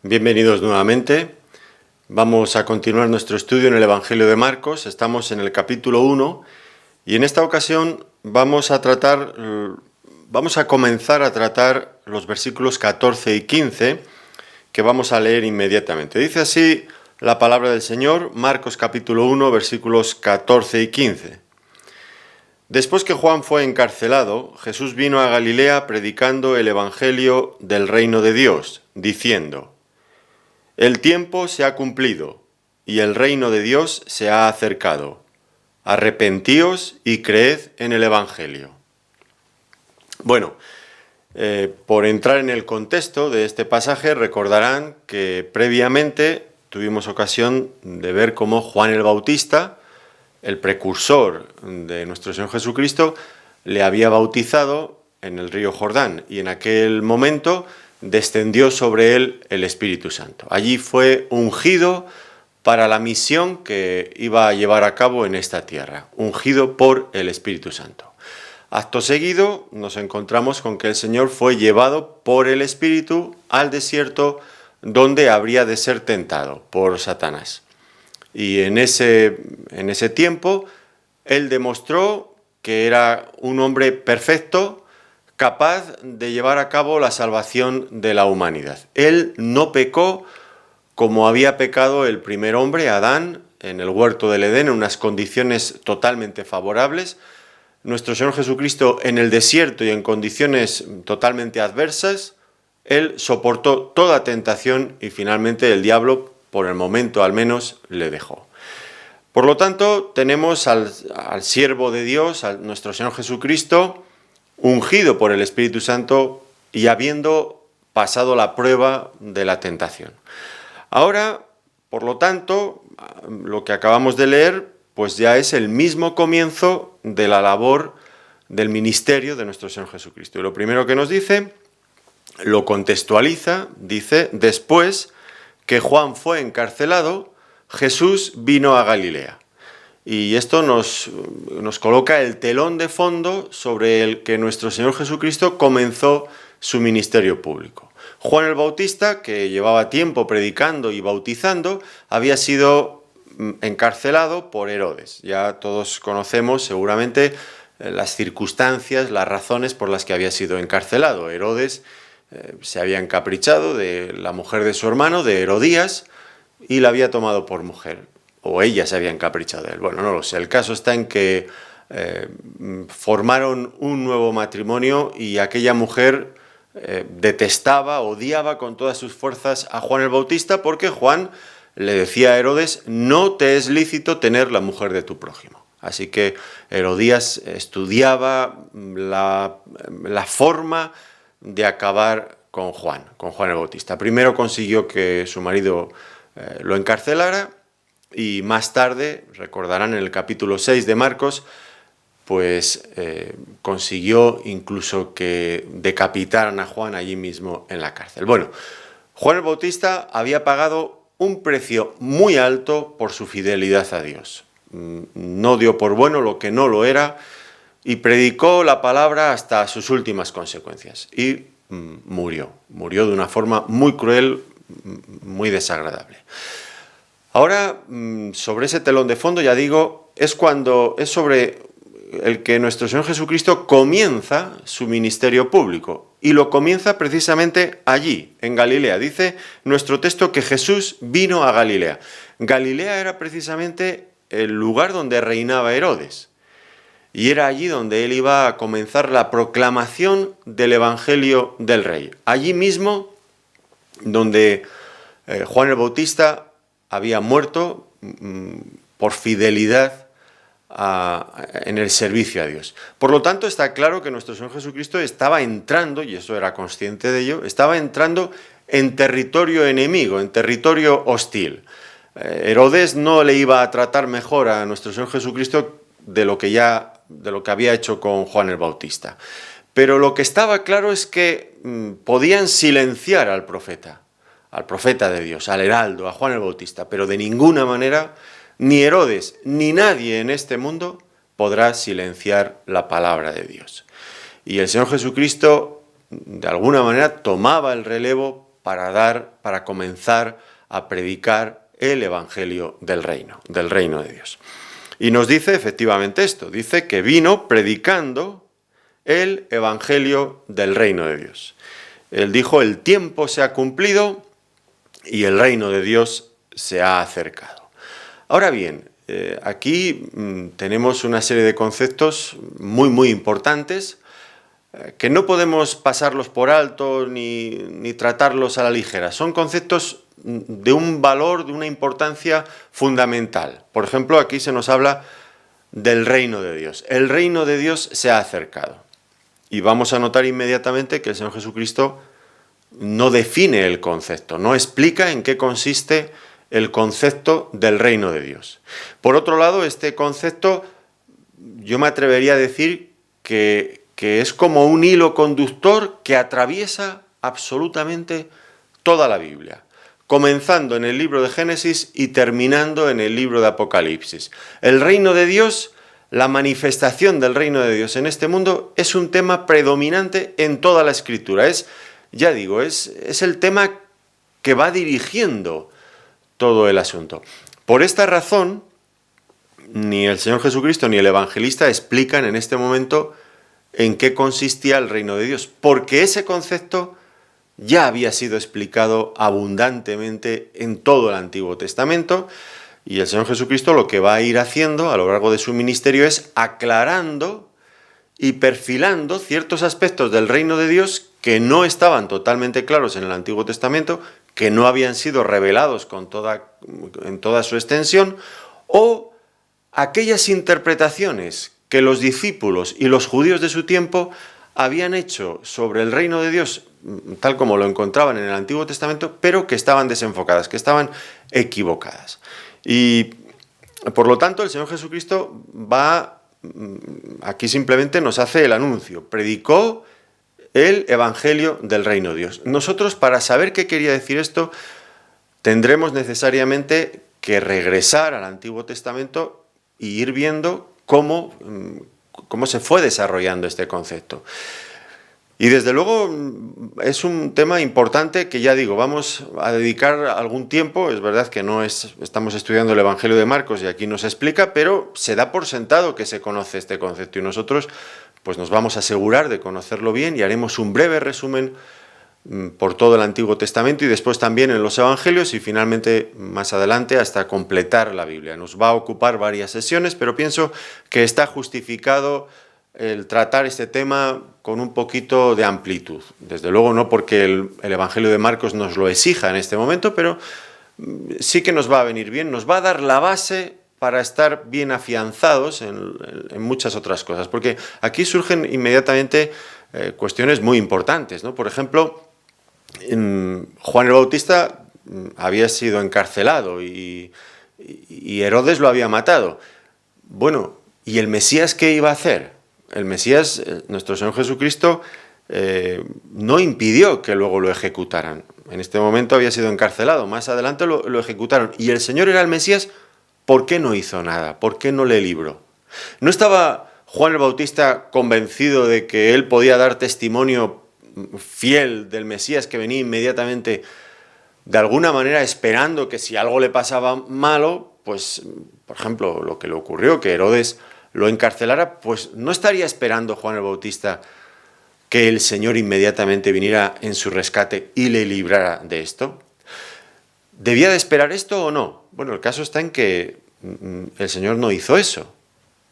Bienvenidos nuevamente. Vamos a continuar nuestro estudio en el Evangelio de Marcos. Estamos en el capítulo 1 y en esta ocasión vamos a comenzar a tratar los versículos 14 y 15 que vamos a leer inmediatamente. Dice así la palabra del Señor, Marcos capítulo 1, versículos 14 y 15. Después que Juan fue encarcelado, Jesús vino a Galilea predicando el Evangelio del reino de Dios, diciendo: El tiempo se ha cumplido y el reino de Dios se ha acercado. Arrepentíos y creed en el Evangelio. Bueno, por entrar en el contexto de este pasaje, recordarán que previamente tuvimos ocasión de ver cómo Juan el Bautista, el precursor de nuestro Señor Jesucristo, le había bautizado en el río Jordán y en aquel momento descendió sobre él el Espíritu Santo. Allí fue ungido para la misión que iba a llevar a cabo en esta tierra, ungido por el Espíritu Santo. Acto seguido nos encontramos con que el Señor fue llevado por el Espíritu al desierto donde habría de ser tentado por Satanás. Y en ese tiempo él demostró que era un hombre perfecto, capaz de llevar a cabo la salvación de la humanidad. Él no pecó como había pecado el primer hombre, Adán, en el huerto del Edén, en unas condiciones totalmente favorables. Nuestro Señor Jesucristo en el desierto y en condiciones totalmente adversas, Él soportó toda tentación y finalmente el diablo, por el momento al menos, le dejó. Por lo tanto, tenemos al siervo de Dios, a nuestro Señor Jesucristo, ungido por el Espíritu Santo y habiendo pasado la prueba de la tentación. Ahora, por lo tanto, lo que acabamos de leer, pues ya es el mismo comienzo de la labor del ministerio de nuestro Señor Jesucristo. Y lo primero que nos dice, lo contextualiza, dice: después que Juan fue encarcelado, Jesús vino a Galilea. Y esto nos coloca el telón de fondo sobre el que nuestro Señor Jesucristo comenzó su ministerio público. Juan el Bautista, que llevaba tiempo predicando y bautizando, había sido encarcelado por Herodes. Ya todos conocemos seguramente las circunstancias, las razones por las que había sido encarcelado. Herodes se había encaprichado de la mujer de su hermano, de Herodías, y la había tomado por mujer. O ella se había encaprichado de él. Bueno, no lo sé. El caso está en que formaron un nuevo matrimonio y aquella mujer detestaba, odiaba con todas sus fuerzas a Juan el Bautista porque Juan le decía a Herodes: no te es lícito tener la mujer de tu prójimo. Así que Herodías estudiaba la forma de acabar con Juan el Bautista. Primero consiguió que su marido lo encarcelara y más tarde, recordarán en el capítulo 6 de Marcos, pues consiguió incluso que decapitaran a Juan allí mismo en la cárcel. Bueno, Juan el Bautista había pagado un precio muy alto por su fidelidad a Dios. No dio por bueno lo que no lo era y predicó la palabra hasta sus últimas consecuencias. Y murió de una forma muy cruel, muy desagradable. Ahora, sobre ese telón de fondo, ya digo, es sobre el que nuestro Señor Jesucristo comienza su ministerio público. Y lo comienza precisamente allí, en Galilea. Dice nuestro texto que Jesús vino a Galilea. Galilea era precisamente el lugar donde reinaba Herodes. Y era allí donde él iba a comenzar la proclamación del Evangelio del Rey. Allí mismo donde Juan el Bautista había muerto por fidelidad en el servicio a Dios. Por lo tanto, está claro que nuestro Señor Jesucristo estaba entrando, y eso era consciente de ello, estaba entrando en territorio enemigo, en territorio hostil. Herodes no le iba a tratar mejor a nuestro Señor Jesucristo de lo que había hecho con Juan el Bautista. Pero lo que estaba claro es que podían silenciar al profeta de Dios, al heraldo, a Juan el Bautista, pero de ninguna manera ni Herodes ni nadie en este mundo podrá silenciar la palabra de Dios. Y el Señor Jesucristo, de alguna manera, tomaba el relevo para comenzar a predicar el Evangelio del reino de Dios. Y nos dice efectivamente esto, dice que vino predicando el Evangelio del reino de Dios. Él dijo, el tiempo se ha cumplido y el reino de Dios se ha acercado. Ahora bien, aquí tenemos una serie de conceptos muy importantes que no podemos pasarlos por alto ni tratarlos a la ligera. Son conceptos de un valor, de una importancia fundamental. Por ejemplo, aquí se nos habla del reino de Dios. El reino de Dios se ha acercado. Y vamos a notar inmediatamente que el Señor Jesucristo no define el concepto, no explica en qué consiste el concepto del reino de Dios. Por otro lado, este concepto, yo me atrevería a decir que es como un hilo conductor que atraviesa absolutamente toda la Biblia, comenzando en el libro de Génesis y terminando en el libro de Apocalipsis. El reino de Dios, la manifestación del reino de Dios en este mundo, es un tema predominante en toda la Escritura. Es el tema que va dirigiendo todo el asunto. Por esta razón, ni el Señor Jesucristo ni el evangelista explican en este momento en qué consistía el reino de Dios, porque ese concepto ya había sido explicado abundantemente en todo el Antiguo Testamento, y el Señor Jesucristo lo que va a ir haciendo a lo largo de su ministerio es aclarando y perfilando ciertos aspectos del reino de Dios que no estaban totalmente claros en el Antiguo Testamento, que no habían sido revelados en toda su extensión, o aquellas interpretaciones que los discípulos y los judíos de su tiempo habían hecho sobre el reino de Dios, tal como lo encontraban en el Antiguo Testamento, pero que estaban desenfocadas, que estaban equivocadas. Y por lo tanto el Señor Jesucristo aquí simplemente nos hace el anuncio, predicó el Evangelio del reino de Dios. Nosotros, para saber qué quería decir esto, tendremos necesariamente que regresar al Antiguo Testamento y ir viendo cómo se fue desarrollando este concepto. Y desde luego es un tema importante que, ya digo, vamos a dedicar algún tiempo. Es verdad que estamos estudiando el Evangelio de Marcos y aquí nos explica, pero se da por sentado que se conoce este concepto y nosotros pues nos vamos a asegurar de conocerlo bien y haremos un breve resumen por todo el Antiguo Testamento y después también en los Evangelios y finalmente más adelante hasta completar la Biblia. Nos va a ocupar varias sesiones, pero pienso que está justificado el tratar este tema con un poquito de amplitud. Desde luego no porque el Evangelio de Marcos nos lo exija en este momento, pero sí que nos va a venir bien, nos va a dar la base para estar bien afianzados en muchas otras cosas, porque aquí surgen inmediatamente cuestiones muy importantes, ¿no? Por ejemplo, Juan el Bautista había sido encarcelado y Herodes lo había matado. Bueno, ¿y el Mesías qué iba a hacer? El Mesías, nuestro Señor Jesucristo, no impidió que luego lo ejecutaran. En este momento había sido encarcelado, más adelante lo ejecutaron. Y el Señor era el Mesías, ¿por qué no hizo nada? ¿Por qué no le libró? ¿No estaba Juan el Bautista convencido de que él podía dar testimonio fiel del Mesías que venía inmediatamente, de alguna manera esperando que si algo le pasaba malo, pues, por ejemplo, lo que le ocurrió, que Herodes lo encarcelara, pues no estaría esperando Juan el Bautista que el Señor inmediatamente viniera en su rescate y le librara de esto? ¿Debía de esperar esto o no? Bueno, el caso está en que el Señor no hizo eso.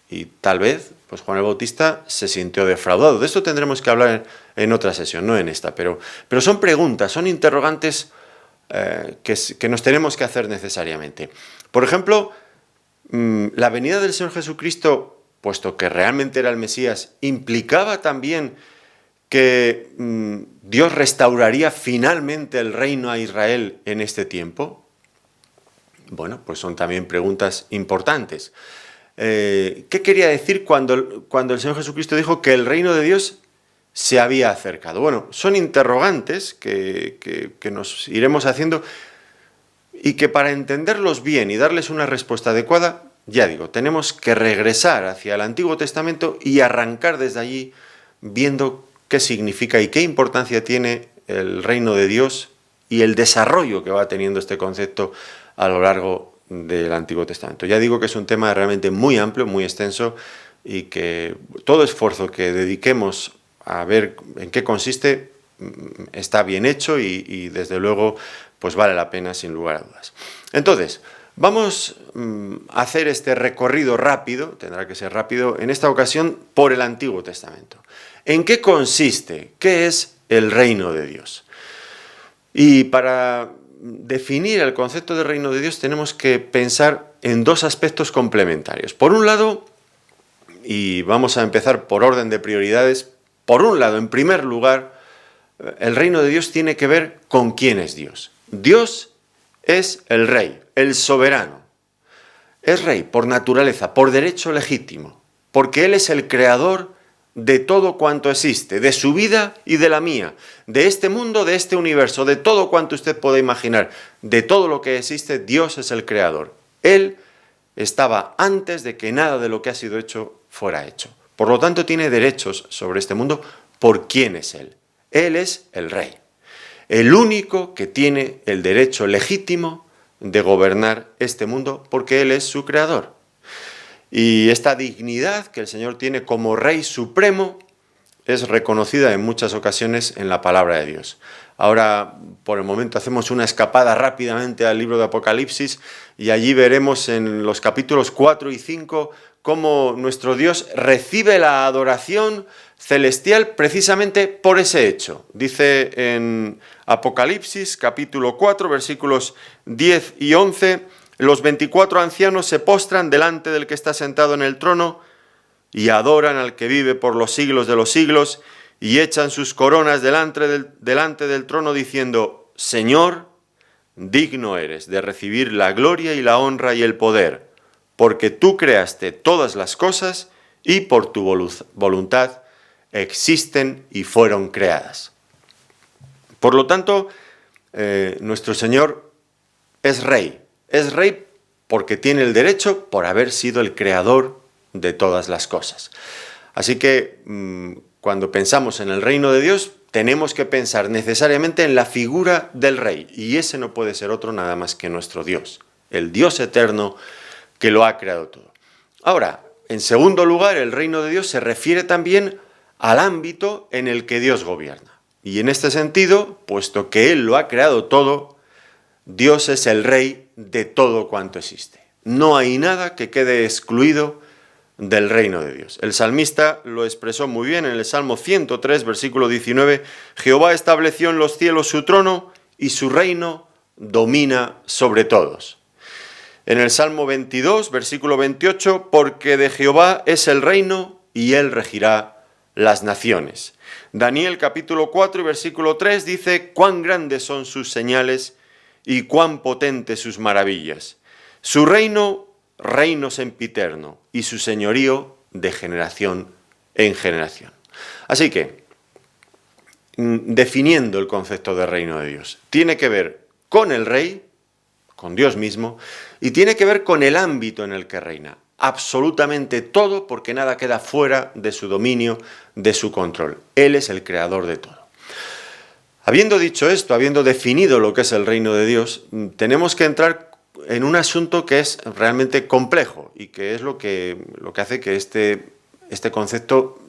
Y tal vez pues Juan el Bautista se sintió defraudado. De esto tendremos que hablar en otra sesión, no en esta. Pero son preguntas, son interrogantes que nos tenemos que hacer necesariamente. Por ejemplo, la venida del Señor Jesucristo, puesto que realmente era el Mesías, ¿implicaba también que Dios restauraría finalmente el reino a Israel en este tiempo? Bueno, pues son también preguntas importantes. ¿Qué quería decir cuando el Señor Jesucristo dijo que el reino de Dios se había acercado? Bueno, son interrogantes que nos iremos haciendo y que para entenderlos bien y darles una respuesta adecuada, ya digo, tenemos que regresar hacia el Antiguo Testamento y arrancar desde allí viendo qué significa y qué importancia tiene el reino de Dios y el desarrollo que va teniendo este concepto a lo largo del Antiguo Testamento. Ya digo que es un tema realmente muy amplio, muy extenso, y que todo esfuerzo que dediquemos a ver en qué consiste está bien hecho y desde luego pues vale la pena sin lugar a dudas. Entonces, vamos a hacer este recorrido rápido, tendrá que ser rápido, en esta ocasión por el Antiguo Testamento. ¿En qué consiste? ¿Qué es el reino de Dios? Y para definir el concepto de reino de Dios tenemos que pensar en dos aspectos complementarios. Por un lado, y vamos a empezar por orden de prioridades, por un lado, en primer lugar, el reino de Dios tiene que ver con quién es Dios. Dios es el rey, el soberano. Es rey por naturaleza, por derecho legítimo, porque Él es el creador de todo cuanto existe, de su vida y de la mía, de este mundo, de este universo, de todo cuanto usted pueda imaginar, de todo lo que existe, Dios es el creador. Él estaba antes de que nada de lo que ha sido hecho fuera hecho. Por lo tanto, tiene derechos sobre este mundo por quién es Él. Él es el rey, el único que tiene el derecho legítimo de gobernar este mundo porque Él es su creador. Y esta dignidad que el Señor tiene como Rey Supremo es reconocida en muchas ocasiones en la palabra de Dios. Ahora, por el momento, hacemos una escapada rápidamente al libro de Apocalipsis y allí veremos en los capítulos 4 y 5 cómo nuestro Dios recibe la adoración celestial precisamente por ese hecho. Dice en Apocalipsis, capítulo 4, versículos 10 y 11, los 24 ancianos se postran delante del que está sentado en el trono y adoran al que vive por los siglos de los siglos y echan sus coronas delante del trono diciendo, Señor, digno eres de recibir la gloria y la honra y el poder, porque tú creaste todas las cosas y por tu voluntad existen y fueron creadas. Por lo tanto, nuestro Señor es rey porque tiene el derecho por haber sido el creador de todas las cosas. Así que cuando pensamos en el reino de Dios, tenemos que pensar necesariamente en la figura del rey, y ese no puede ser otro nada más que nuestro Dios, el Dios eterno que lo ha creado todo. Ahora, en segundo lugar, el reino de Dios se refiere también al ámbito en el que Dios gobierna. Y en este sentido, puesto que Él lo ha creado todo, Dios es el rey de todo cuanto existe. No hay nada que quede excluido del reino de Dios. El salmista lo expresó muy bien en el Salmo 103, versículo 19, Jehová estableció en los cielos su trono y su reino domina sobre todos. En el Salmo 22, versículo 28, porque de Jehová es el reino y él regirá las naciones. Daniel capítulo 4 y versículo 3 dice, cuán grandes son sus señales y cuán potentes sus maravillas. Su reino sempiterno y su señorío de generación en generación. Así que, definiendo el concepto de reino de Dios, tiene que ver con el rey, con Dios mismo, y tiene que ver con el ámbito en el que reina. Absolutamente todo, porque nada queda fuera de su dominio, de su control. Él es el creador de todo. Habiendo dicho esto, habiendo definido lo que es el reino de Dios, tenemos que entrar en un asunto que es realmente complejo y que es lo que hace que este concepto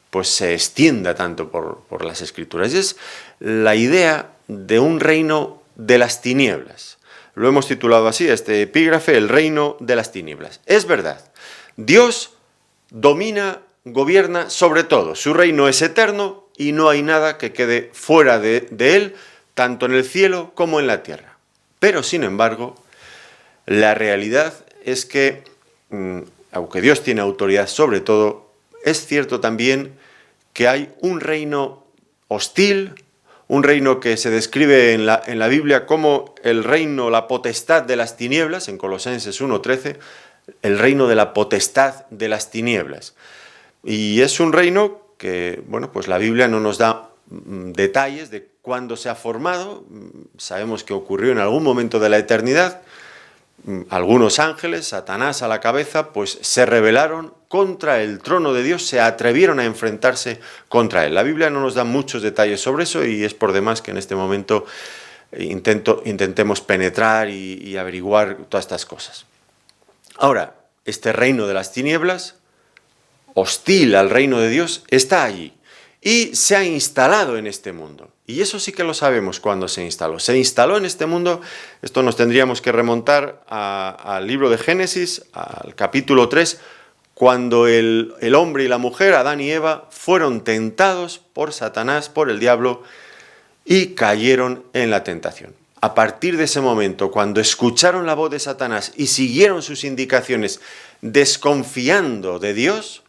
pues se extienda tanto por las Escrituras. Y es la idea de un reino de las tinieblas. Lo hemos titulado así, este epígrafe, el reino de las tinieblas. Es verdad, Dios domina, gobierna sobre todo. Su reino es eterno y no hay nada que quede fuera de él, tanto en el cielo como en la tierra. Pero, sin embargo, la realidad es que, aunque Dios tiene autoridad sobre todo, es cierto también que hay un reino hostil, un reino que se describe en la Biblia como el reino, la potestad de las tinieblas, en Colosenses 1:13, el reino de la potestad de las tinieblas. Y es un reino que, bueno, pues la Biblia no nos da detalles de cuándo se ha formado. Sabemos que ocurrió en algún momento de la eternidad. Algunos ángeles, Satanás a la cabeza, pues se rebelaron contra el trono de Dios, se atrevieron a enfrentarse contra él. La Biblia no nos da muchos detalles sobre eso y es por demás que en este momento intentemos penetrar y averiguar todas estas cosas. Ahora, este reino de las tinieblas, hostil al reino de Dios, está allí y se ha instalado en este mundo. Y eso sí que lo sabemos cuándo se instaló. Se instaló en este mundo, esto nos tendríamos que remontar al libro de Génesis, al capítulo 3, cuando el hombre y la mujer, Adán y Eva, fueron tentados por Satanás, por el diablo, y cayeron en la tentación. A partir de ese momento, cuando escucharon la voz de Satanás y siguieron sus indicaciones desconfiando de Dios,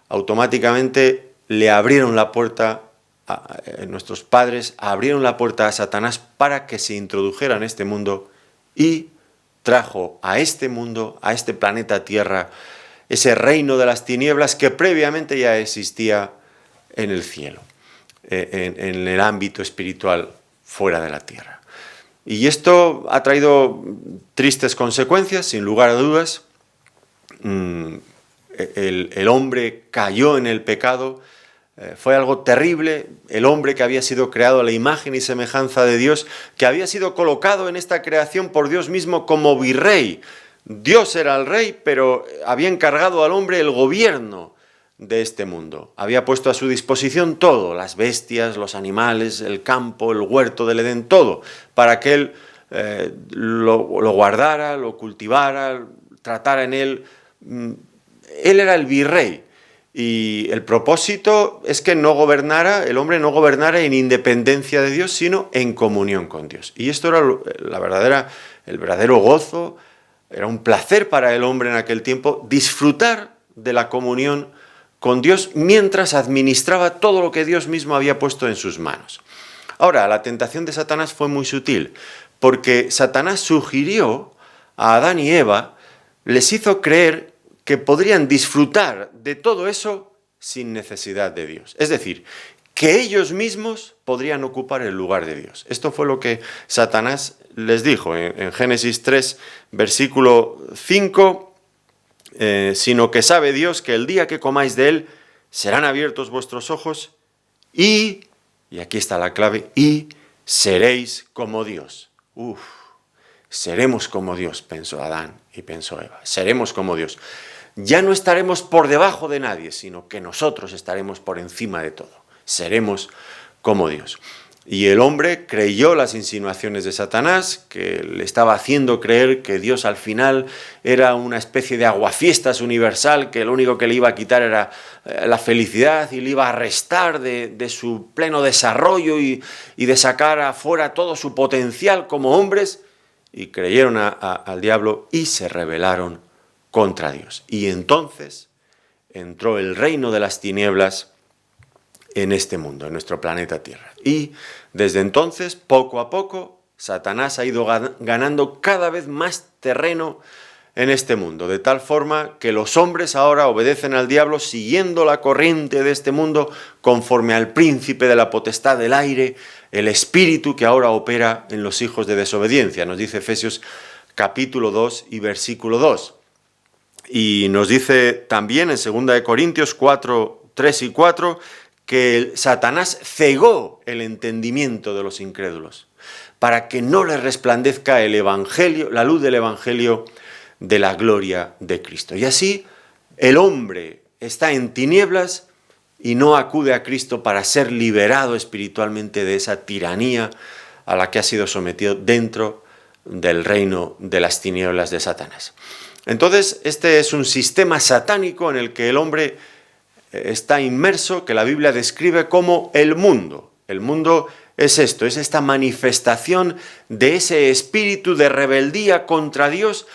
automáticamente le abrieron la puerta, nuestros padres abrieron la puerta a Satanás para que se introdujera en este mundo y trajo a este mundo, a este planeta Tierra, ese reino de las tinieblas que previamente ya existía en el cielo, en el ámbito espiritual fuera de la tierra. Y esto ha traído tristes consecuencias, sin lugar a dudas. El hombre cayó en el pecado, fue algo terrible. El hombre que había sido creado a la imagen y semejanza de Dios, que había sido colocado en esta creación por Dios mismo como virrey. Dios era el rey, pero había encargado al hombre el gobierno de este mundo. Había puesto a su disposición todo, las bestias, los animales, el campo, el huerto del Edén, todo, para que él lo guardara, lo cultivara, tratara en él. Él era el virrey y el propósito es que el hombre no gobernara en independencia de Dios, sino en comunión con Dios. Y esto era el verdadero gozo, era un placer para el hombre en aquel tiempo disfrutar de la comunión con Dios mientras administraba todo lo que Dios mismo había puesto en sus manos. Ahora, la tentación de Satanás fue muy sutil, porque Satanás sugirió a Adán y Eva, les hizo creer que podrían disfrutar de todo eso sin necesidad de Dios. Es decir, que ellos mismos podrían ocupar el lugar de Dios. Esto fue lo que Satanás les dijo en Génesis 3, versículo 5, sino que sabe Dios que el día que comáis de él serán abiertos vuestros ojos y aquí está la clave, y seréis como Dios. Seremos como Dios, pensó Adán y pensó Eva, seremos como Dios. Ya no estaremos por debajo de nadie, sino que nosotros estaremos por encima de todo. Seremos como Dios. Y el hombre creyó las insinuaciones de Satanás, que le estaba haciendo creer que Dios al final era una especie de aguafiestas universal, que lo único que le iba a quitar era la felicidad y le iba a restar de su pleno desarrollo y de sacar afuera todo su potencial como hombres. Y creyeron al diablo y se rebelaron contra Dios. Y entonces entró el reino de las tinieblas en este mundo, en nuestro planeta Tierra. Y desde entonces, poco a poco, Satanás ha ido ganando cada vez más terreno en este mundo, de tal forma que los hombres ahora obedecen al diablo siguiendo la corriente de este mundo conforme al príncipe de la potestad del aire, el espíritu que ahora opera en los hijos de desobediencia. Nos dice Efesios capítulo 2 y versículo 2. Y nos dice también en 2 Corintios 4, 3 y 4, que Satanás cegó el entendimiento de los incrédulos, para que no les resplandezca el evangelio, la luz del evangelio de la gloria de Cristo. Y así el hombre está en tinieblas y no acude a Cristo para ser liberado espiritualmente de esa tiranía a la que ha sido sometido dentro del reino de las tinieblas de Satanás. Entonces, este es un sistema satánico en el que el hombre está inmerso, que la Biblia describe como el mundo. El mundo es esto, es esta manifestación de ese espíritu de rebeldía contra Dios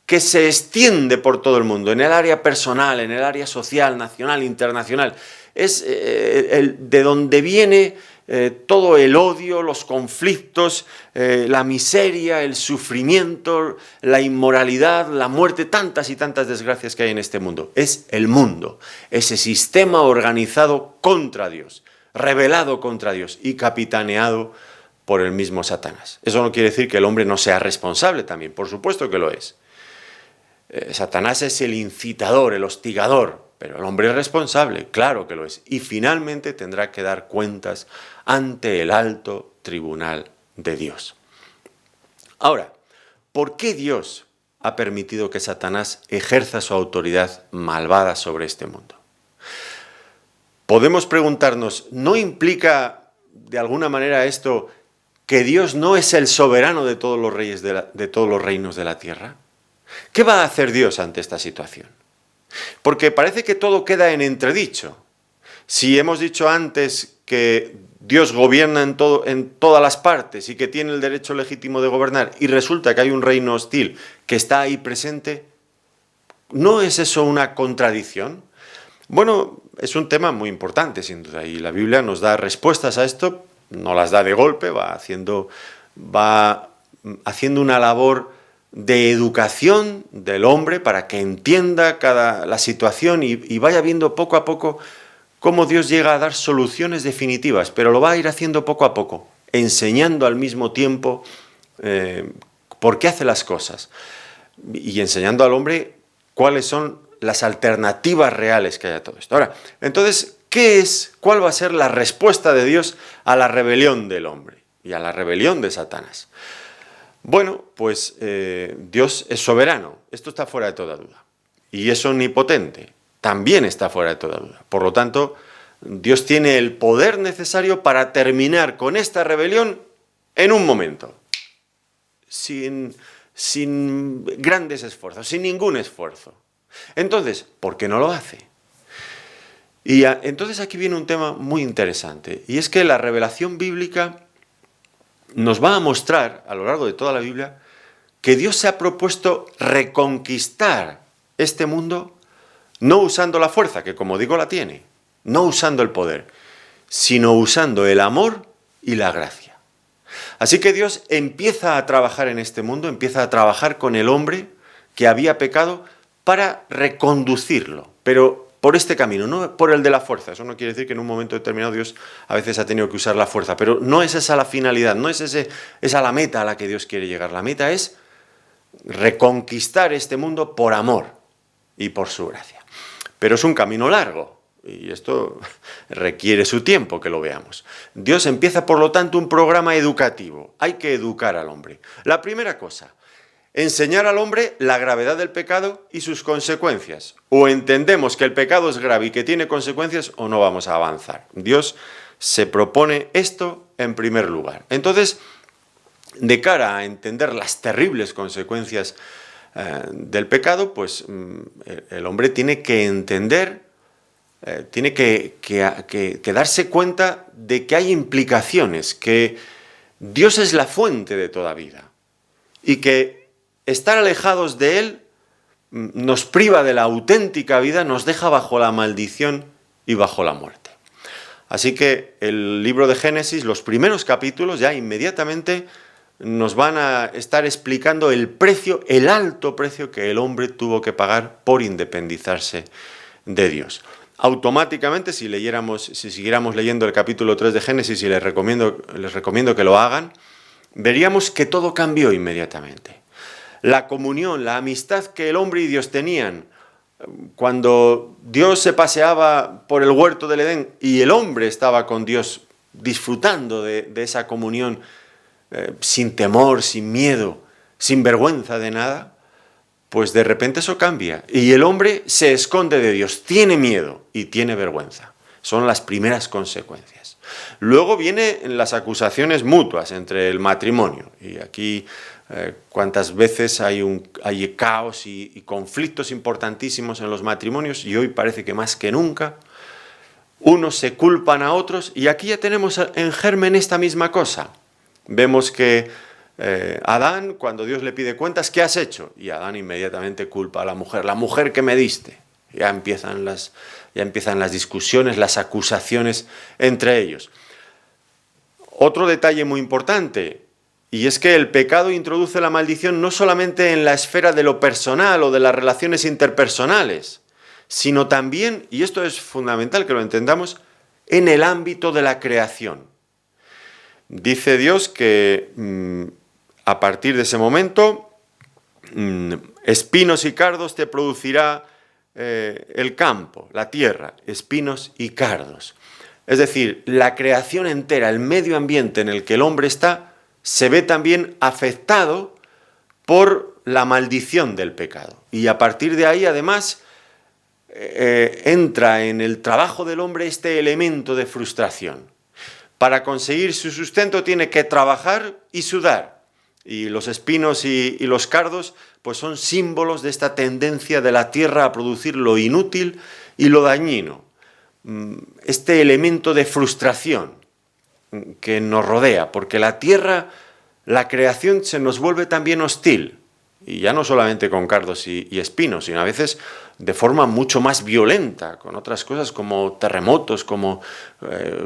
que se extiende por todo el mundo, en el área personal, en el área social, nacional, internacional. Es de donde viene todo el odio, los conflictos, la miseria, el sufrimiento, la inmoralidad, la muerte, tantas y tantas desgracias que hay en este mundo. Es el mundo, ese sistema organizado contra Dios, rebelado contra Dios y capitaneado por el mismo Satanás. Eso no quiere decir que el hombre no sea responsable también, por supuesto que lo es. Satanás es el incitador, el hostigador, pero el hombre es responsable, claro que lo es. Y finalmente tendrá que dar cuentas ante el alto tribunal de Dios. Ahora, ¿por qué Dios ha permitido que Satanás ejerza su autoridad malvada sobre este mundo? Podemos preguntarnos, ¿no implica de alguna manera esto que Dios no es el soberano de todos los reyes de todos los reinos de la tierra? ¿Qué va a hacer Dios ante esta situación? Porque parece que todo queda en entredicho. Si hemos dicho antes que Dios gobierna en todas las partes y que tiene el derecho legítimo de gobernar, y resulta que hay un reino hostil que está ahí presente, ¿no es eso una contradicción? Bueno, es un tema muy importante, sin duda, y la Biblia nos da respuestas a esto, no las da de golpe, va haciendo una labor de educación del hombre para que entienda la situación y vaya viendo poco a poco cómo Dios llega a dar soluciones definitivas, pero lo va a ir haciendo poco a poco, enseñando al mismo tiempo por qué hace las cosas y enseñando al hombre cuáles son las alternativas reales que hay a todo esto. Ahora, entonces, ¿cuál va a ser la respuesta de Dios a la rebelión del hombre y a la rebelión de Satanás? Bueno, pues Dios es soberano, esto está fuera de toda duda, y es omnipotente, también está fuera de toda duda. Por lo tanto, Dios tiene el poder necesario para terminar con esta rebelión en un momento, sin grandes esfuerzos, sin ningún esfuerzo. Entonces, ¿por qué no lo hace? Y entonces aquí viene un tema muy interesante, y es que la revelación bíblica nos va a mostrar, a lo largo de toda la Biblia, que Dios se ha propuesto reconquistar este mundo no usando la fuerza, que como digo la tiene, no usando el poder, sino usando el amor y la gracia. Así que Dios empieza a trabajar en este mundo, empieza a trabajar con el hombre que había pecado para reconducirlo, pero por este camino, no por el de la fuerza. Eso no quiere decir que en un momento determinado Dios a veces ha tenido que usar la fuerza, pero no es esa la finalidad, no es esa la meta a la que Dios quiere llegar. La meta es reconquistar este mundo por amor y por su gracia. Pero es un camino largo y esto requiere su tiempo que lo veamos. Dios empieza, por lo tanto, un programa educativo. Hay que educar al hombre. La primera cosa, enseñar al hombre la gravedad del pecado y sus consecuencias. O entendemos que el pecado es grave y que tiene consecuencias o no vamos a avanzar. Dios se propone esto en primer lugar. Entonces, de cara a entender las terribles consecuencias del pecado, pues el hombre tiene que entender, tiene que darse cuenta de que hay implicaciones, que Dios es la fuente de toda vida y que estar alejados de Él nos priva de la auténtica vida, nos deja bajo la maldición y bajo la muerte. Así que el libro de Génesis, los primeros capítulos, ya inmediatamente nos van a estar explicando el precio, el alto precio que el hombre tuvo que pagar por independizarse de Dios. Automáticamente, si siguiéramos leyendo el capítulo 3 de Génesis, y les recomiendo que lo hagan, veríamos que todo cambió inmediatamente. La comunión, la amistad que el hombre y Dios tenían, cuando Dios se paseaba por el huerto del Edén y el hombre estaba con Dios disfrutando de esa comunión sin temor, sin miedo, sin vergüenza de nada, pues de repente eso cambia y el hombre se esconde de Dios, tiene miedo y tiene vergüenza. Son las primeras consecuencias. Luego vienen las acusaciones mutuas entre el matrimonio y aquí cuántas veces hay caos y conflictos importantísimos en los matrimonios y hoy parece que más que nunca unos se culpan a otros y aquí ya tenemos en germen esta misma cosa. Vemos que Adán, cuando Dios le pide cuentas, ¿qué has hecho? Y Adán inmediatamente culpa a la mujer que me diste. Ya empiezan las discusiones, las acusaciones entre ellos. Otro detalle muy importante, y es que el pecado introduce la maldición no solamente en la esfera de lo personal o de las relaciones interpersonales, sino también, y esto es fundamental que lo entendamos, en el ámbito de la creación. Dice Dios que a partir de ese momento Espinos y cardos te producirá el campo, la tierra, espinos y cardos. Es decir, la creación entera, el medio ambiente en el que el hombre está, se ve también afectado por la maldición del pecado. Y a partir de ahí, además, entra en el trabajo del hombre este elemento de frustración. Para conseguir su sustento tiene que trabajar y sudar. Y los espinos y los cardos pues son símbolos de esta tendencia de la tierra a producir lo inútil y lo dañino. Este elemento de frustración que nos rodea, porque la tierra, la creación se nos vuelve también hostil. Y ya no solamente con cardos y espinos, sino a veces de forma mucho más violenta, con otras cosas como terremotos, como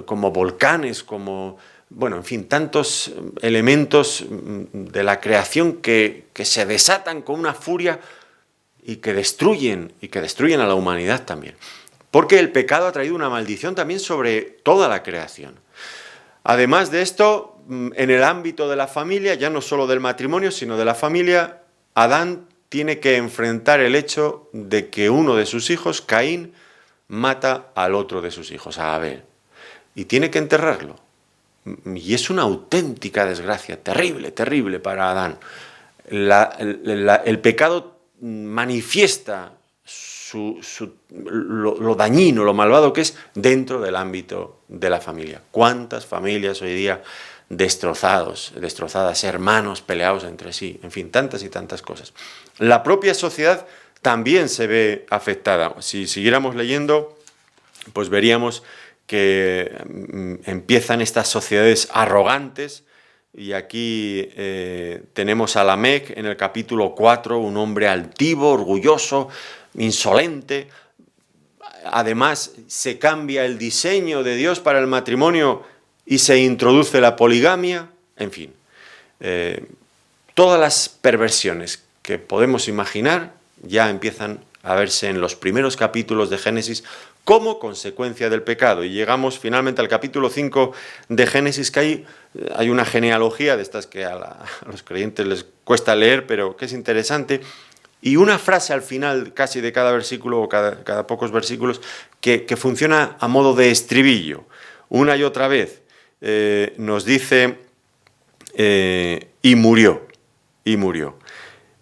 volcanes, como, bueno, en fin, tantos elementos de la creación que se desatan con una furia y que destruyen a la humanidad también. Porque el pecado ha traído una maldición también sobre toda la creación. Además de esto, en el ámbito de la familia, ya no solo del matrimonio, sino de la familia, Adán tiene que enfrentar el hecho de que uno de sus hijos, Caín, mata al otro de sus hijos, a Abel. Y tiene que enterrarlo. Y es una auténtica desgracia, terrible, terrible para Adán. El pecado manifiesta lo dañino, lo malvado que es dentro del ámbito de la familia. ¿Cuántas familias hoy día destrozadas, hermanos peleados entre sí, en fin, tantas y tantas cosas? La propia sociedad también se ve afectada. Si siguiéramos leyendo, pues veríamos que empiezan estas sociedades arrogantes, y aquí tenemos a Lamec en el capítulo 4, un hombre altivo, orgulloso, insolente. Además, se cambia el diseño de Dios para el matrimonio y se introduce la poligamia. En fin, todas las perversiones que podemos imaginar ya empiezan a verse en los primeros capítulos de Génesis como consecuencia del pecado. Y llegamos finalmente al capítulo 5 de Génesis, que hay una genealogía de estas que a los creyentes les cuesta leer, pero que es interesante. Y una frase al final casi de cada versículo, o cada pocos versículos, que funciona a modo de estribillo. Una y otra vez nos dice, y murió.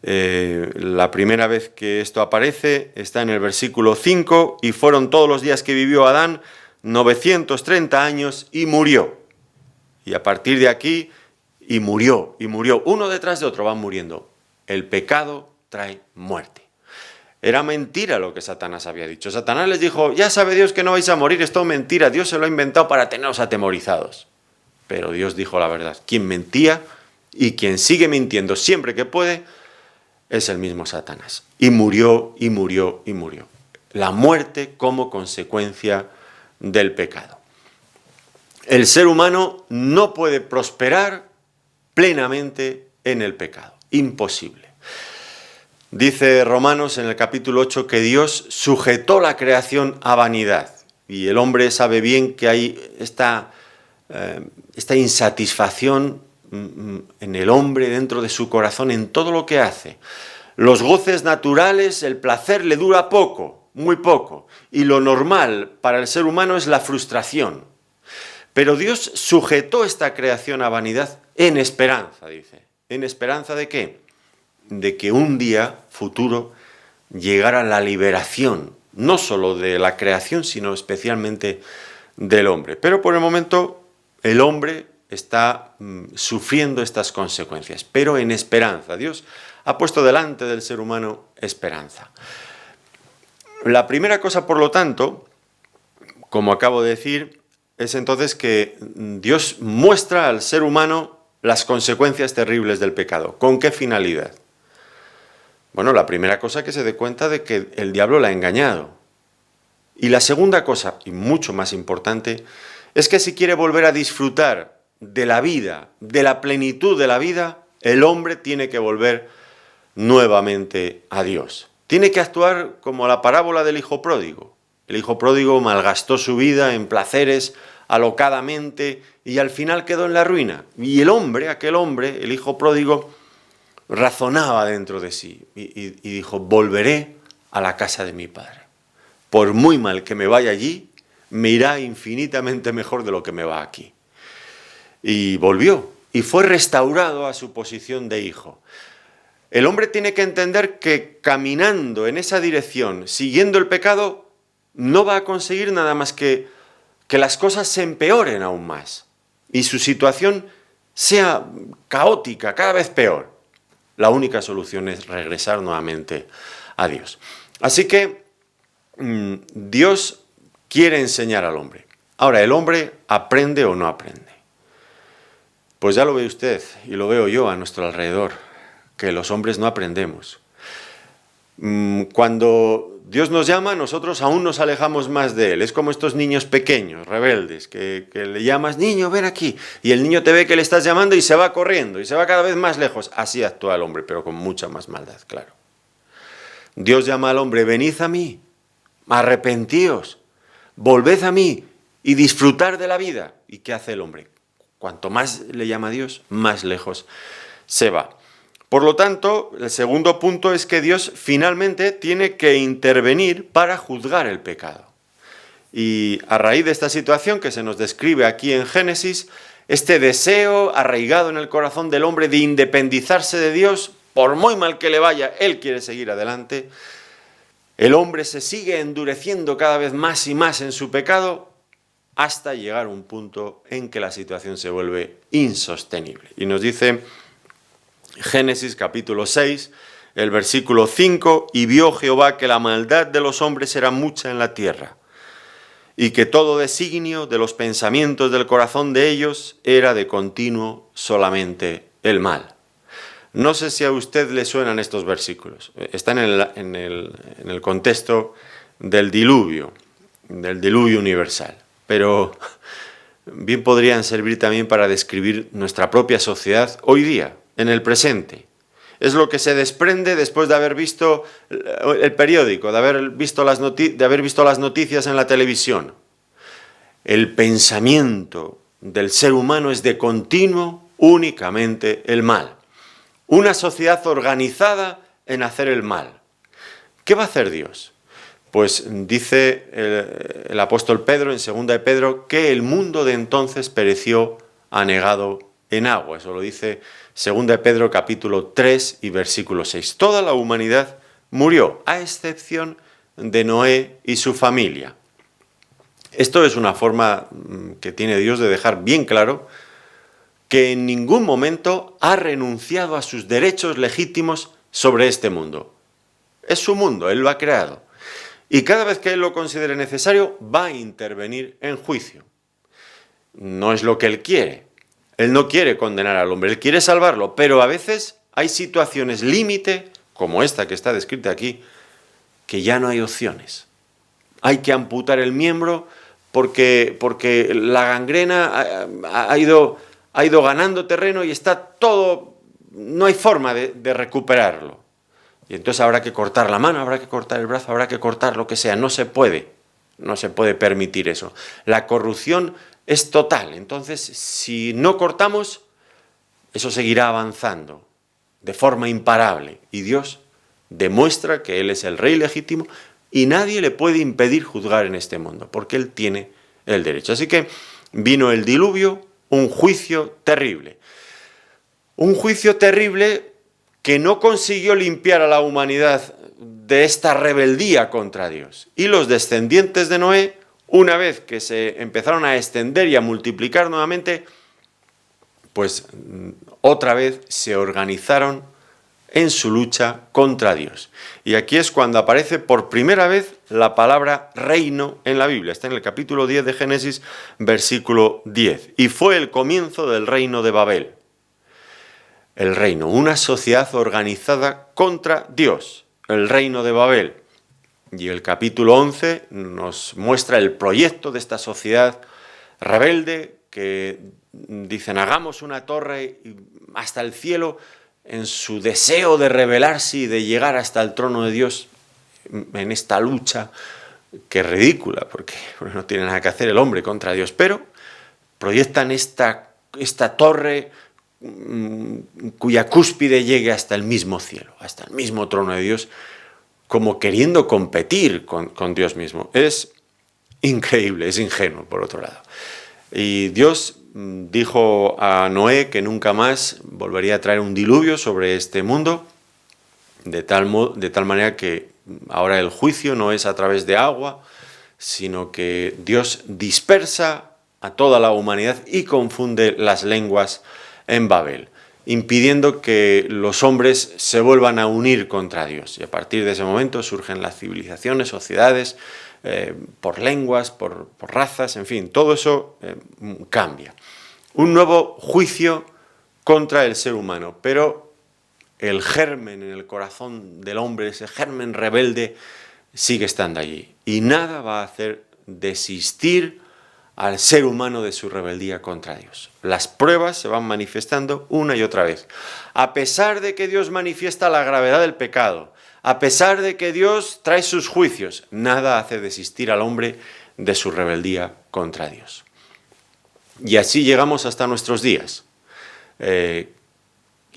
La primera vez que esto aparece está en el versículo 5, y fueron todos los días que vivió Adán 930 años y murió. Y a partir de aquí, y murió, uno detrás de otro van muriendo. El pecado trae muerte. Era mentira lo que Satanás había dicho. Satanás les dijo, ya sabe Dios que no vais a morir, es todo mentira, Dios se lo ha inventado para teneros atemorizados. Pero Dios dijo la verdad. Quien mentía y quien sigue mintiendo siempre que puede es el mismo Satanás. Y murió. La muerte como consecuencia del pecado. El ser humano no puede prosperar plenamente en el pecado. Imposible. Dice Romanos en el capítulo 8 que Dios sujetó la creación a vanidad. Y el hombre sabe bien que hay esta insatisfacción en el hombre, dentro de su corazón, en todo lo que hace. Los goces naturales, el placer le dura poco, muy poco. Y lo normal para el ser humano es la frustración. Pero Dios sujetó esta creación a vanidad en esperanza, dice. ¿En esperanza de qué? De que un día futuro llegara la liberación, no solo de la creación, sino especialmente del hombre. Pero por el momento el hombre está sufriendo estas consecuencias, pero en esperanza. Dios ha puesto delante del ser humano esperanza. La primera cosa, por lo tanto, como acabo de decir, es entonces que Dios muestra al ser humano las consecuencias terribles del pecado. ¿Con qué finalidad? Bueno, la primera cosa, que se dé cuenta de que el diablo la ha engañado. Y la segunda cosa, y mucho más importante, es que si quiere volver a disfrutar de la vida, de la plenitud de la vida, el hombre tiene que volver nuevamente a Dios. Tiene que actuar como la parábola del hijo pródigo. El hijo pródigo malgastó su vida en placeres alocadamente y al final quedó en la ruina. Y aquel hombre, el hijo pródigo, razonaba dentro de sí y dijo, volveré a la casa de mi padre. Por muy mal que me vaya allí, me irá infinitamente mejor de lo que me va aquí. Y volvió y fue restaurado a su posición de hijo. El hombre tiene que entender que caminando en esa dirección, siguiendo el pecado, no va a conseguir nada más que las cosas se empeoren aún más y su situación sea caótica, cada vez peor. La única solución es regresar nuevamente a Dios. Así que Dios quiere enseñar al hombre. Ahora, ¿el hombre aprende o no aprende? Pues ya lo ve usted y lo veo yo a nuestro alrededor, que los hombres no aprendemos. Cuando Dios nos llama, nosotros aún nos alejamos más de Él. Es como estos niños pequeños, rebeldes, que le llamas, niño, ven aquí. Y el niño te ve que le estás llamando y se va corriendo, y se va cada vez más lejos. Así actúa el hombre, pero con mucha más maldad, claro. Dios llama al hombre, venid a mí, arrepentíos, volved a mí y disfrutar de la vida. ¿Y qué hace el hombre? Cuanto más le llama a Dios, más lejos se va. Por lo tanto, el segundo punto es que Dios finalmente tiene que intervenir para juzgar el pecado. Y a raíz de esta situación que se nos describe aquí en Génesis, este deseo arraigado en el corazón del hombre de independizarse de Dios, por muy mal que le vaya, él quiere seguir adelante. El hombre se sigue endureciendo cada vez más y más en su pecado hasta llegar a un punto en que la situación se vuelve insostenible. Y nos dice Génesis capítulo 6, el versículo 5, y vio Jehová que la maldad de los hombres era mucha en la tierra, y que todo designio de los pensamientos del corazón de ellos era de continuo solamente el mal. No sé si a usted le suenan estos versículos. Están en el contexto del diluvio universal, pero bien podrían servir también para describir nuestra propia sociedad hoy día, en el presente. Es lo que se desprende después de haber visto el periódico, de haber visto las noticias en la televisión. El pensamiento del ser humano es de continuo únicamente el mal. Una sociedad organizada en hacer el mal. ¿Qué va a hacer Dios? Pues dice el apóstol Pedro en 2 de Pedro que el mundo de entonces pereció anegado en agua. Eso lo dice 2 de Pedro capítulo 3 y versículo 6. Toda la humanidad murió, a excepción de Noé y su familia. Esto es una forma que tiene Dios de dejar bien claro que en ningún momento ha renunciado a sus derechos legítimos sobre este mundo. Es su mundo, Él lo ha creado. Y cada vez que Él lo considere necesario, va a intervenir en juicio. No es lo que Él quiere. Él no quiere condenar al hombre, Él quiere salvarlo, pero a veces hay situaciones límite, como esta que está descrita aquí, que ya no hay opciones. Hay que amputar el miembro porque la gangrena ha ido ganando terreno y está todo, no hay forma de recuperarlo. Y entonces habrá que cortar la mano, habrá que cortar el brazo, habrá que cortar lo que sea. No se puede permitir eso. La corrupción es total. Entonces, si no cortamos, eso seguirá avanzando de forma imparable. Y Dios demuestra que Él es el rey legítimo y nadie le puede impedir juzgar en este mundo, porque Él tiene el derecho. Así que vino el diluvio, un juicio terrible. Un juicio terrible que no consiguió limpiar a la humanidad de esta rebeldía contra Dios. Y los descendientes de Noé, una vez que se empezaron a extender y a multiplicar nuevamente, pues otra vez se organizaron en su lucha contra Dios. Y aquí es cuando aparece por primera vez la palabra reino en la Biblia. Está en el capítulo 10 de Génesis, versículo 10. Y fue el comienzo del reino de Babel. El reino, una sociedad organizada contra Dios, el reino de Babel. Y el capítulo 11 nos muestra el proyecto de esta sociedad rebelde que dicen hagamos una torre hasta el cielo en su deseo de rebelarse y de llegar hasta el trono de Dios en esta lucha que es ridícula porque no tiene nada que hacer el hombre contra Dios, pero proyectan esta torre cuya cúspide llegue hasta el mismo cielo, hasta el mismo trono de Dios, como queriendo competir con Dios mismo. Es increíble, es ingenuo, por otro lado. Y Dios dijo a Noé que nunca más volvería a traer un diluvio sobre este mundo, de tal manera que ahora el juicio no es a través de agua, sino que Dios dispersa a toda la humanidad y confunde las lenguas en Babel, impidiendo que los hombres se vuelvan a unir contra Dios. Y a partir de ese momento surgen las civilizaciones, sociedades, por lenguas, por razas, en fin, todo eso cambia. Un nuevo juicio contra el ser humano, pero el germen en el corazón del hombre, ese germen rebelde, sigue estando allí. Y nada va a hacer desistir al ser humano de su rebeldía contra Dios. Las pruebas se van manifestando una y otra vez. A pesar de que Dios manifiesta la gravedad del pecado, a pesar de que Dios trae sus juicios, nada hace desistir al hombre de su rebeldía contra Dios. Y así llegamos hasta nuestros días.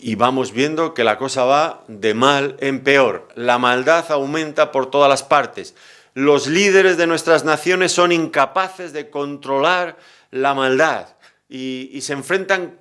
Y vamos viendo que la cosa va de mal en peor. La maldad aumenta por todas las partes. Los líderes de nuestras naciones son incapaces de controlar la maldad y se enfrentan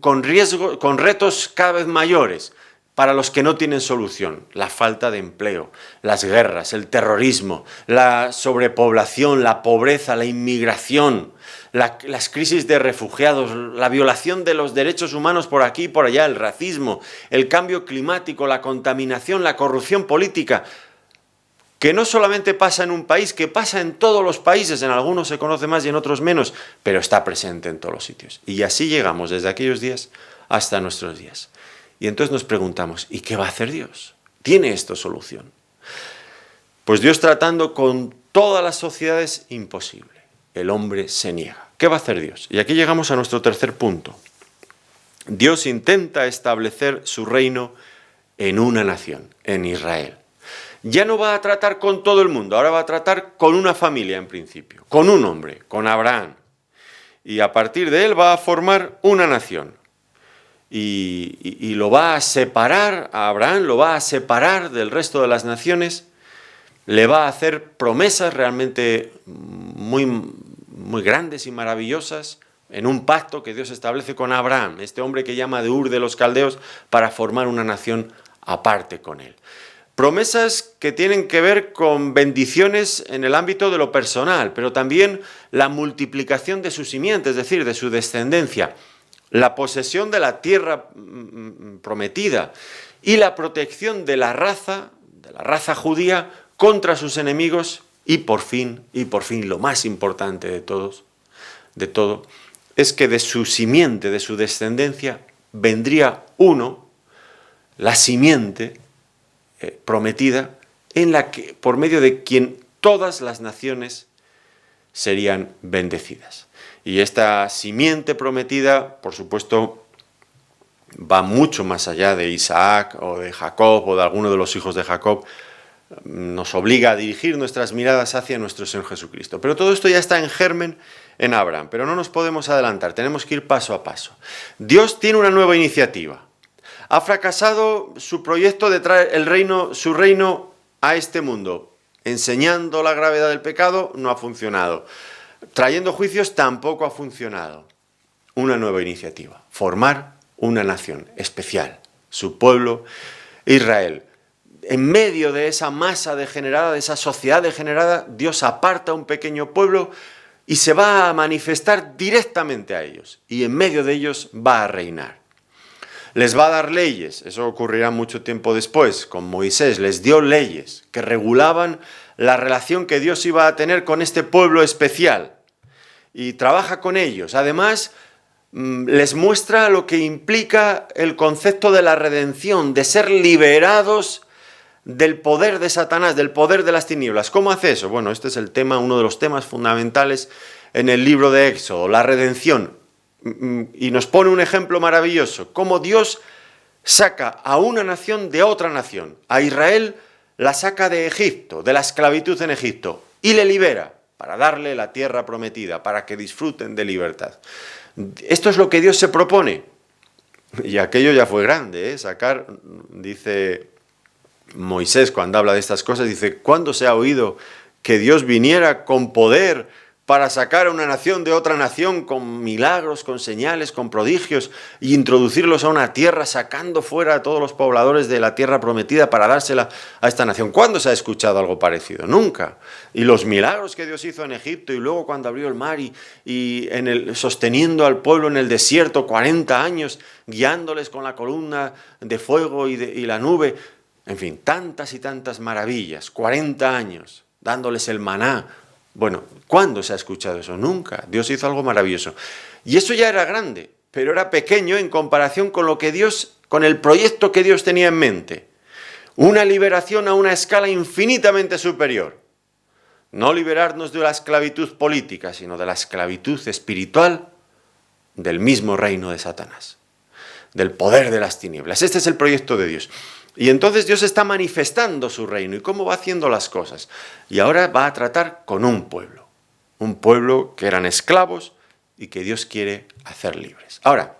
con retos cada vez mayores para los que no tienen solución. La falta de empleo, las guerras, el terrorismo, la sobrepoblación, la pobreza, la inmigración, las crisis de refugiados, la violación de los derechos humanos por aquí y por allá, el racismo, el cambio climático, la contaminación, la corrupción política, que no solamente pasa en un país, que pasa en todos los países, en algunos se conoce más y en otros menos, pero está presente en todos los sitios. Y así llegamos desde aquellos días hasta nuestros días. Y entonces nos preguntamos, ¿y qué va a hacer Dios? ¿Tiene esto solución? Pues Dios, tratando con todas las sociedades, imposible. El hombre se niega. ¿Qué va a hacer Dios? Y aquí llegamos a nuestro tercer punto. Dios intenta establecer su reino en una nación, en Israel. Ya no va a tratar con todo el mundo, ahora va a tratar con una familia en principio, con un hombre, con Abraham. Y a partir de él va a formar una nación. Y lo va a separar, a Abraham lo va a separar del resto de las naciones, le va a hacer promesas realmente muy, muy grandes y maravillosas en un pacto que Dios establece con Abraham, este hombre que llama de Ur de los Caldeos, para formar una nación aparte con él. Promesas que tienen que ver con bendiciones en el ámbito de lo personal, pero también la multiplicación de su simiente, es decir, de su descendencia, la posesión de la tierra prometida y la protección de la raza judía contra sus enemigos y por fin, lo más importante de todo, es que de su simiente, de su descendencia, vendría uno, la simiente prometida, en la que, por medio de quien todas las naciones serían bendecidas. Y esta simiente prometida, por supuesto, va mucho más allá de Isaac o de Jacob o de alguno de los hijos de Jacob. Nos obliga a dirigir nuestras miradas hacia nuestro Señor Jesucristo. Pero todo esto ya está en germen en Abraham, pero no nos podemos adelantar, tenemos que ir paso a paso. Dios tiene una nueva iniciativa. Ha fracasado su proyecto de traer su reino a este mundo. Enseñando la gravedad del pecado, no ha funcionado. Trayendo juicios, tampoco ha funcionado. Una nueva iniciativa, formar una nación especial, su pueblo Israel. En medio de esa masa degenerada, de esa sociedad degenerada, Dios aparta un pequeño pueblo y se va a manifestar directamente a ellos. Y en medio de ellos va a reinar. Les va a dar leyes, eso ocurrirá mucho tiempo después, con Moisés. Les dio leyes que regulaban la relación que Dios iba a tener con este pueblo especial. Y trabaja con ellos. Además, les muestra lo que implica el concepto de la redención, de ser liberados del poder de Satanás, del poder de las tinieblas. ¿Cómo hace eso? Bueno, este es el tema, uno de los temas fundamentales en el libro de Éxodo, la redención. Y nos pone un ejemplo maravilloso, cómo Dios saca a una nación de otra nación. A Israel la saca de Egipto, de la esclavitud en Egipto, y le libera para darle la tierra prometida, para que disfruten de libertad. Esto es lo que Dios se propone. Y aquello ya fue grande, ¿eh? Sacar, dice Moisés cuando habla de estas cosas, dice, ¿cuándo se ha oído que Dios viniera con poder para sacar a una nación de otra nación con milagros, con señales, con prodigios y introducirlos a una tierra, sacando fuera a todos los pobladores de la tierra prometida para dársela a esta nación? ¿Cuándo se ha escuchado algo parecido? Nunca. Y los milagros que Dios hizo en Egipto y luego cuando abrió el mar y sosteniendo al pueblo en el desierto 40 años, guiándoles con la columna de fuego y la nube, en fin, tantas y tantas maravillas, 40 años, dándoles el maná. Bueno, ¿cuándo se ha escuchado eso? Nunca. Dios hizo algo maravilloso. Y eso ya era grande, pero era pequeño en comparación con con el proyecto que Dios tenía en mente. Una liberación a una escala infinitamente superior. No liberarnos de la esclavitud política, sino de la esclavitud espiritual del mismo reino de Satanás, del poder de las tinieblas. Este es el proyecto de Dios. Y entonces Dios está manifestando su reino y cómo va haciendo las cosas. Y ahora va a tratar con un pueblo que eran esclavos y que Dios quiere hacer libres. Ahora,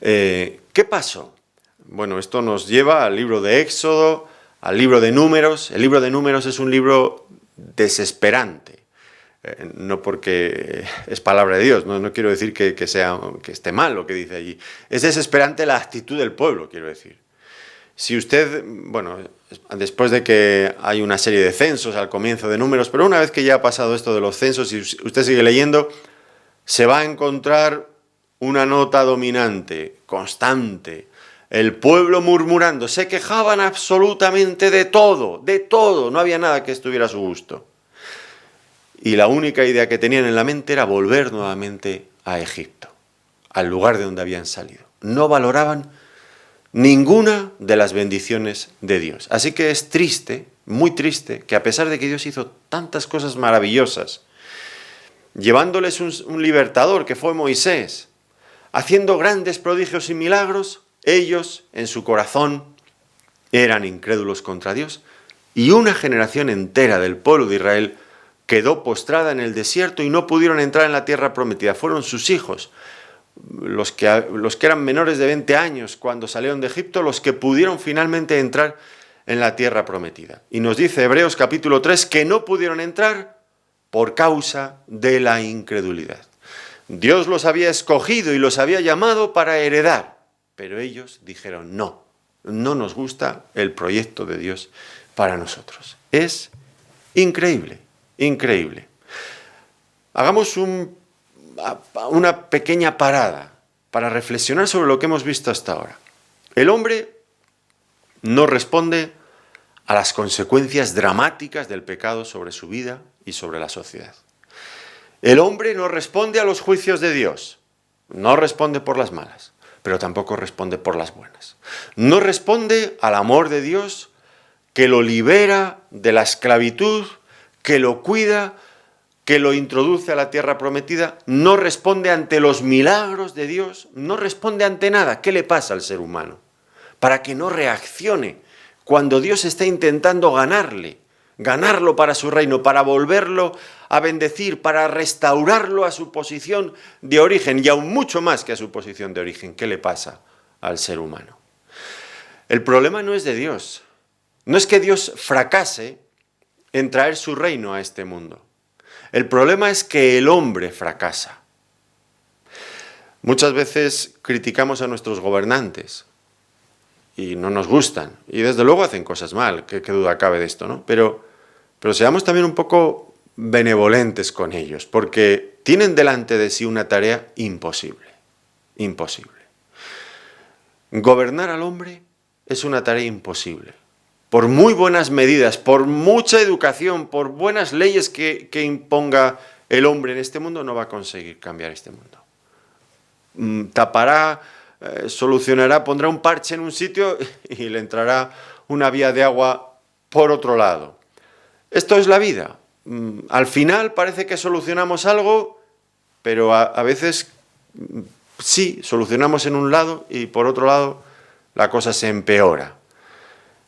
¿qué pasó? Bueno, esto nos lleva al libro de Éxodo, al libro de Números. El libro de Números es un libro desesperante. No porque es palabra de Dios, no quiero decir que esté mal lo que dice allí. Es desesperante la actitud del pueblo, quiero decir. Si usted, bueno, después de que hay una serie de censos al comienzo de Números, pero una vez que ya ha pasado esto de los censos, si usted sigue leyendo, se va a encontrar una nota dominante, constante. El pueblo murmurando, se quejaban absolutamente de todo, no había nada que estuviera a su gusto. Y la única idea que tenían en la mente era volver nuevamente a Egipto, al lugar de donde habían salido. No valoraban ninguna de las bendiciones de Dios. Así que es triste, muy triste, que a pesar de que Dios hizo tantas cosas maravillosas, llevándoles un libertador que fue Moisés, haciendo grandes prodigios y milagros, ellos en su corazón eran incrédulos contra Dios y una generación entera del pueblo de Israel quedó postrada en el desierto y no pudieron entrar en la tierra prometida. Fueron sus hijos, los que eran menores de 20 años cuando salieron de Egipto, los que pudieron finalmente entrar en la tierra prometida. Y nos dice Hebreos capítulo 3 que no pudieron entrar por causa de la incredulidad. Dios los había escogido y los había llamado para heredar, pero ellos dijeron no nos gusta el proyecto de Dios para nosotros. Es increíble, increíble. Hagamos una pequeña parada para reflexionar sobre lo que hemos visto hasta ahora. El hombre no responde a las consecuencias dramáticas del pecado sobre su vida y sobre la sociedad. El hombre no responde a los juicios de Dios, no responde por las malas, pero tampoco responde por las buenas. No responde al amor de Dios que lo libera de la esclavitud, que lo cuida, que lo introduce a la tierra prometida, no responde ante los milagros de Dios, no responde ante nada. ¿Qué le pasa al ser humano? Para que no reaccione cuando Dios está intentando ganarlo para su reino, para volverlo a bendecir, para restaurarlo a su posición de origen y aún mucho más que a su posición de origen. ¿Qué le pasa al ser humano? El problema no es de Dios. No es que Dios fracase en traer su reino a este mundo. El problema es que el hombre fracasa. Muchas veces criticamos a nuestros gobernantes y no nos gustan. Y desde luego hacen cosas mal, qué duda cabe de esto, ¿no? Pero seamos también un poco benevolentes con ellos, porque tienen delante de sí una tarea imposible. Imposible. Gobernar al hombre es una tarea imposible. Por muy buenas medidas, por mucha educación, por buenas leyes que imponga el hombre en este mundo, no va a conseguir cambiar este mundo. Tapará, solucionará, pondrá un parche en un sitio y le entrará una vía de agua por otro lado. Esto es la vida. Al final parece que solucionamos algo, pero a veces sí, solucionamos en un lado y por otro lado la cosa se empeora.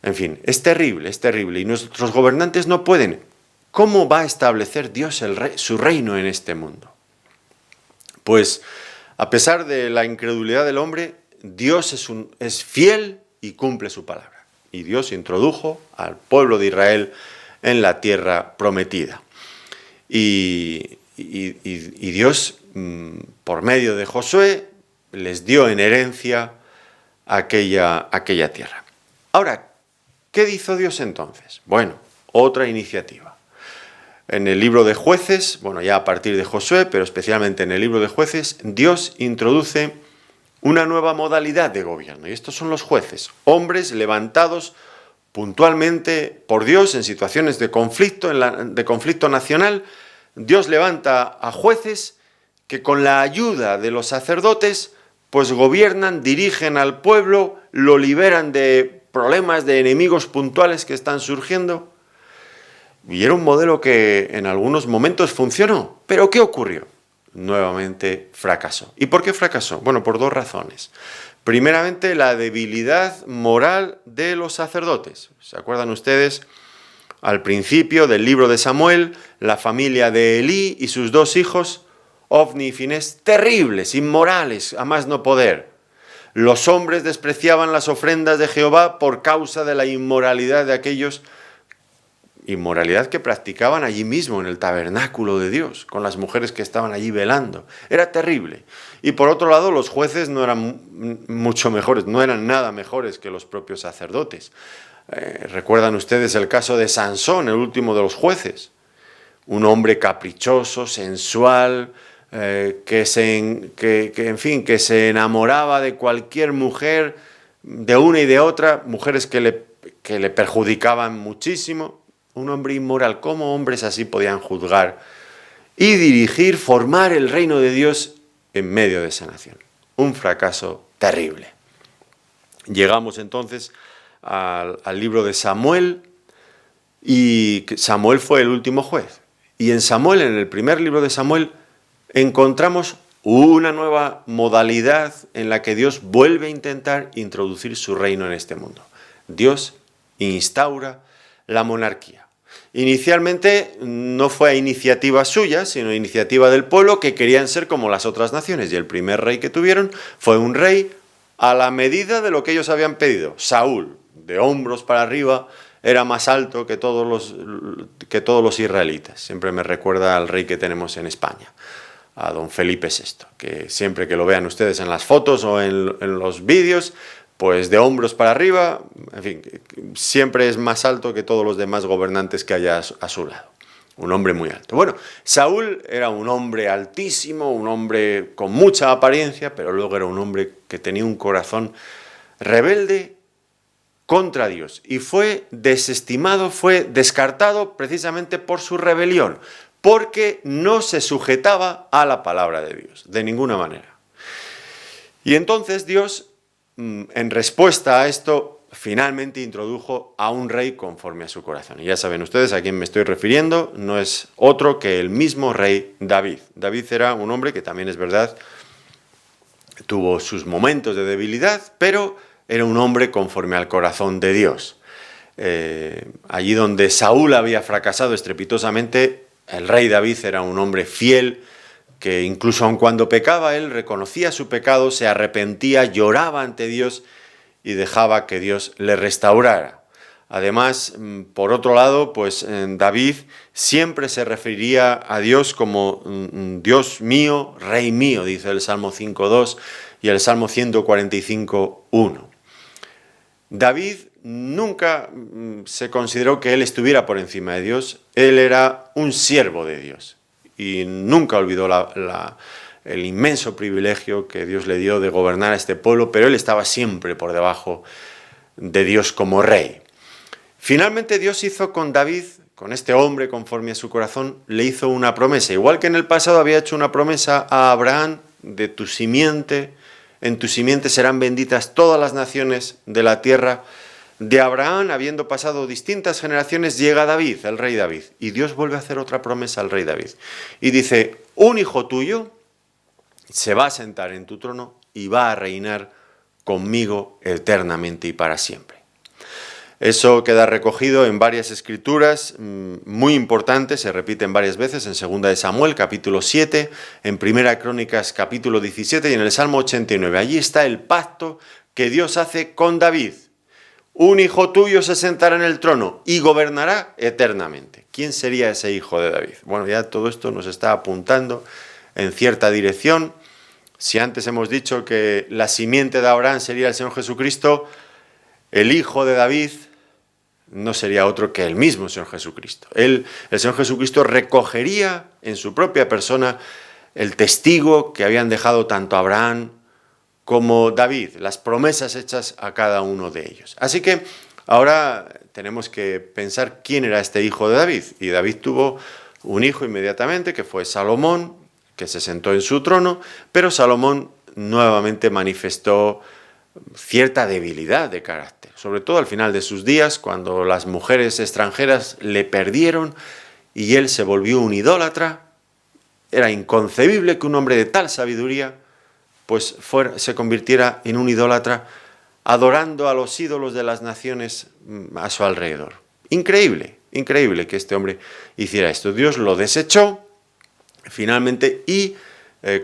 En fin, es terrible y nuestros gobernantes no pueden. ¿Cómo va a establecer Dios su reino en este mundo? Pues A pesar de la incredulidad del hombre, Dios es fiel y cumple su palabra. Y Dios introdujo al pueblo de Israel en la tierra prometida. Y Dios, por medio de Josué, les dio en herencia aquella tierra. Ahora, ¿qué hizo Dios entonces? Bueno, otra iniciativa. En el libro de Jueces, bueno, ya a partir de Josué, pero especialmente en el libro de Jueces, Dios introduce una nueva modalidad de gobierno. Y estos son los jueces, hombres levantados puntualmente por Dios en situaciones de conflicto, de conflicto nacional. Dios levanta a jueces que con la ayuda de los sacerdotes pues gobiernan, dirigen al pueblo, lo liberan de problemas, de enemigos puntuales que están surgiendo. Y era un modelo que en algunos momentos funcionó. ¿Pero qué ocurrió? Nuevamente fracasó. ¿Y por qué fracasó? Bueno, por dos razones. Primeramente, la debilidad moral de los sacerdotes. ¿Se acuerdan ustedes? Al principio del libro de Samuel, la familia de Elí y sus dos hijos, Ofni y Finés, terribles, inmorales, a más no poder. Los hombres despreciaban las ofrendas de Jehová por causa de la inmoralidad de aquellos, inmoralidad que practicaban allí mismo en el tabernáculo de Dios, con las mujeres que estaban allí velando. Era terrible. Y por otro lado, los jueces no eran mucho mejores, no eran nada mejores que los propios sacerdotes. ¿Recuerdan ustedes el caso de Sansón, el último de los jueces? Un hombre caprichoso, sensual, que se enamoraba de cualquier mujer, de una y de otra, mujeres que le perjudicaban muchísimo. Un hombre inmoral. ¿Cómo hombres así podían juzgar y dirigir, formar el reino de Dios en medio de esa nación? Un fracaso terrible. Llegamos entonces al libro de Samuel, y Samuel fue el último juez. Y en Samuel, en el primer libro de Samuel, encontramos una nueva modalidad en la que Dios vuelve a intentar introducir su reino en este mundo. Dios instaura la monarquía. Inicialmente no fue a iniciativa suya, sino iniciativa del pueblo, que querían ser como las otras naciones. Y el primer rey que tuvieron fue un rey a la medida de lo que ellos habían pedido. Saúl, de hombros para arriba, era más alto que todos los israelitas. Siempre me recuerda al rey que tenemos en España, a don Felipe VI, que siempre que lo vean ustedes en las fotos o en los vídeos, pues de hombros para arriba, en fin, siempre es más alto que todos los demás gobernantes que haya a su lado. Un hombre muy alto. Bueno, Saúl era un hombre altísimo, un hombre con mucha apariencia, pero luego era un hombre que tenía un corazón rebelde contra Dios. Y fue desestimado, fue descartado precisamente por su rebelión, porque no se sujetaba a la palabra de Dios, de ninguna manera. Y entonces Dios, en respuesta a esto, finalmente introdujo a un rey conforme a su corazón. Y ya saben ustedes a quién me estoy refiriendo, no es otro que el mismo rey David. David era un hombre que también es verdad, tuvo sus momentos de debilidad, pero era un hombre conforme al corazón de Dios. Allí donde Saúl había fracasado estrepitosamente, el rey David era un hombre fiel, que incluso aun cuando pecaba, él reconocía su pecado, se arrepentía, lloraba ante Dios y dejaba que Dios le restaurara. Además, por otro lado, pues David siempre se refería a Dios como Dios mío, Rey mío, dice el Salmo 5.2 y el Salmo 145.1. David nunca se consideró que él estuviera por encima de Dios, él era un siervo de Dios. Y nunca olvidó el inmenso privilegio que Dios le dio de gobernar a este pueblo, pero él estaba siempre por debajo de Dios como rey. Finalmente Dios hizo con David, con este hombre conforme a su corazón, le hizo una promesa. Igual que en el pasado había hecho una promesa a Abraham, de tu simiente, en tu simiente serán benditas todas las naciones de la tierra. De Abraham, habiendo pasado distintas generaciones, llega David, el rey David, y Dios vuelve a hacer otra promesa al rey David. Y dice, un hijo tuyo se va a sentar en tu trono y va a reinar conmigo eternamente y para siempre. Eso queda recogido en varias escrituras muy importantes, se repiten varias veces en 2 de Samuel, capítulo 7, en 1 Crónicas, capítulo 17 y en el Salmo 89. Allí está el pacto que Dios hace con David. Un hijo tuyo se sentará en el trono y gobernará eternamente. ¿Quién sería ese hijo de David? Bueno, ya todo esto nos está apuntando en cierta dirección. Si antes hemos dicho que la simiente de Abraham sería el Señor Jesucristo, el hijo de David no sería otro que el mismo Señor Jesucristo. El Señor Jesucristo recogería en su propia persona el testigo que habían dejado tanto Abraham como David, las promesas hechas a cada uno de ellos. Así que ahora tenemos que pensar quién era este hijo de David. Y David tuvo un hijo inmediatamente, que fue Salomón, que se sentó en su trono, pero Salomón nuevamente manifestó cierta debilidad de carácter, sobre todo al final de sus días, cuando las mujeres extranjeras le perdieron y él se volvió un idólatra. Era inconcebible que un hombre de tal sabiduría pues se convirtiera en un idólatra, adorando a los ídolos de las naciones a su alrededor. Increíble, increíble que este hombre hiciera esto. Dios lo desechó finalmente y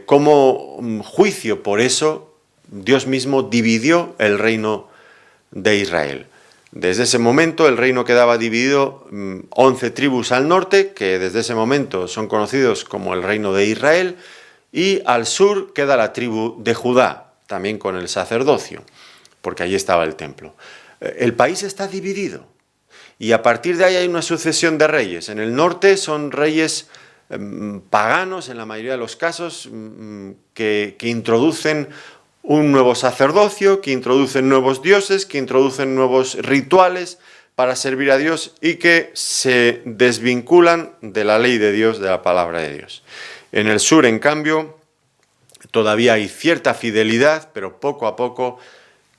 como juicio por eso, Dios mismo dividió el reino de Israel. Desde ese momento el reino quedaba dividido 11 tribus al norte, que desde ese momento son conocidos como el reino de Israel, y al sur queda la tribu de Judá, también con el sacerdocio, porque allí estaba el templo. El país está dividido y a partir de ahí hay una sucesión de reyes. En el norte son reyes paganos en la mayoría de los casos, que introducen un nuevo sacerdocio, que introducen nuevos dioses, que introducen nuevos rituales para servir a Dios y que se desvinculan de la ley de Dios, de la palabra de Dios. En el sur, en cambio, todavía hay cierta fidelidad, pero poco a poco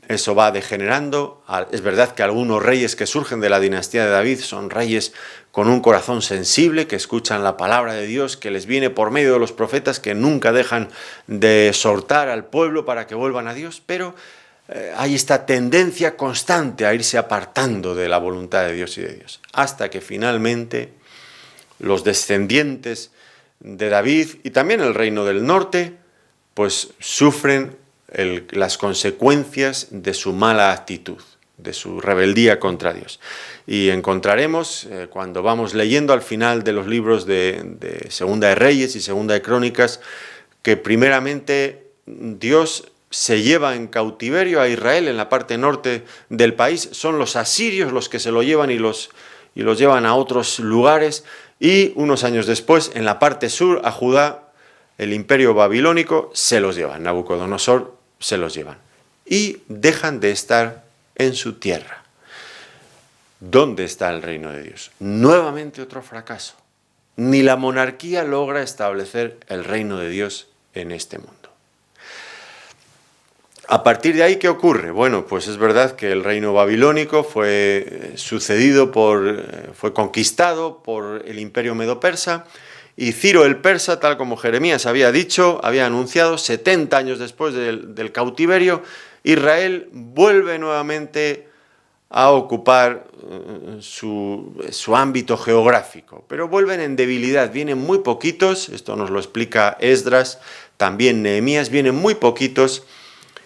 eso va degenerando. Es verdad que algunos reyes que surgen de la dinastía de David son reyes con un corazón sensible, que escuchan la palabra de Dios, que les viene por medio de los profetas, que nunca dejan de exhortar al pueblo para que vuelvan a Dios, pero hay esta tendencia constante a irse apartando de la voluntad de Dios y de Dios, hasta que finalmente los descendientes de David y también el reino del norte, pues sufren las consecuencias de su mala actitud, de su rebeldía contra Dios. Y encontraremos, cuando vamos leyendo al final de los libros de Segunda de Reyes y Segunda de Crónicas, que primeramente Dios se lleva en cautiverio a Israel en la parte norte del país. Son los asirios los que se lo llevan y los llevan a otros lugares. Y unos años después, en la parte sur, a Judá, el imperio babilónico se los lleva. Nabucodonosor se los llevan. Y dejan de estar en su tierra. ¿Dónde está el reino de Dios? Nuevamente otro fracaso. Ni la monarquía logra establecer el reino de Dios en este mundo. A partir de ahí, ¿qué ocurre? Bueno, pues es verdad que el reino babilónico fue conquistado por el imperio medo-persa, y Ciro el persa, tal como Jeremías había dicho, había anunciado, 70 años después del cautiverio, Israel vuelve nuevamente a ocupar su ámbito geográfico, pero vuelven en debilidad, vienen muy poquitos, esto nos lo explica Esdras, también Nehemías, vienen muy poquitos,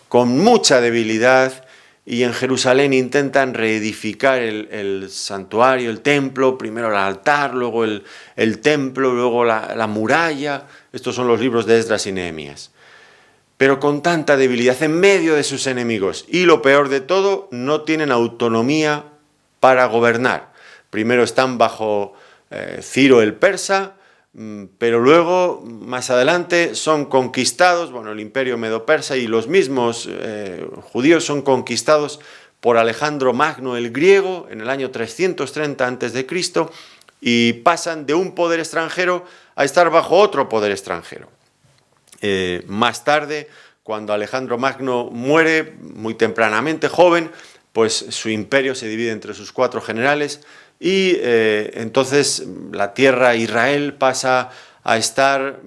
con mucha debilidad, y en Jerusalén intentan reedificar el santuario, el templo, primero el altar, luego el templo, luego la muralla. Estos son los libros de Esdras y Nehemías. Pero con tanta debilidad en medio de sus enemigos. Y lo peor de todo, no tienen autonomía para gobernar. Primero están bajo Ciro el persa, pero luego, más adelante, son conquistados, el imperio medo-persa y los mismos judíos son conquistados por Alejandro Magno el griego en el año 330 a.C. y pasan de un poder extranjero a estar bajo otro poder extranjero. Más tarde, cuando Alejandro Magno muere muy tempranamente, joven, pues su imperio se divide entre sus 4 generales y entonces la tierra Israel pasa a estar,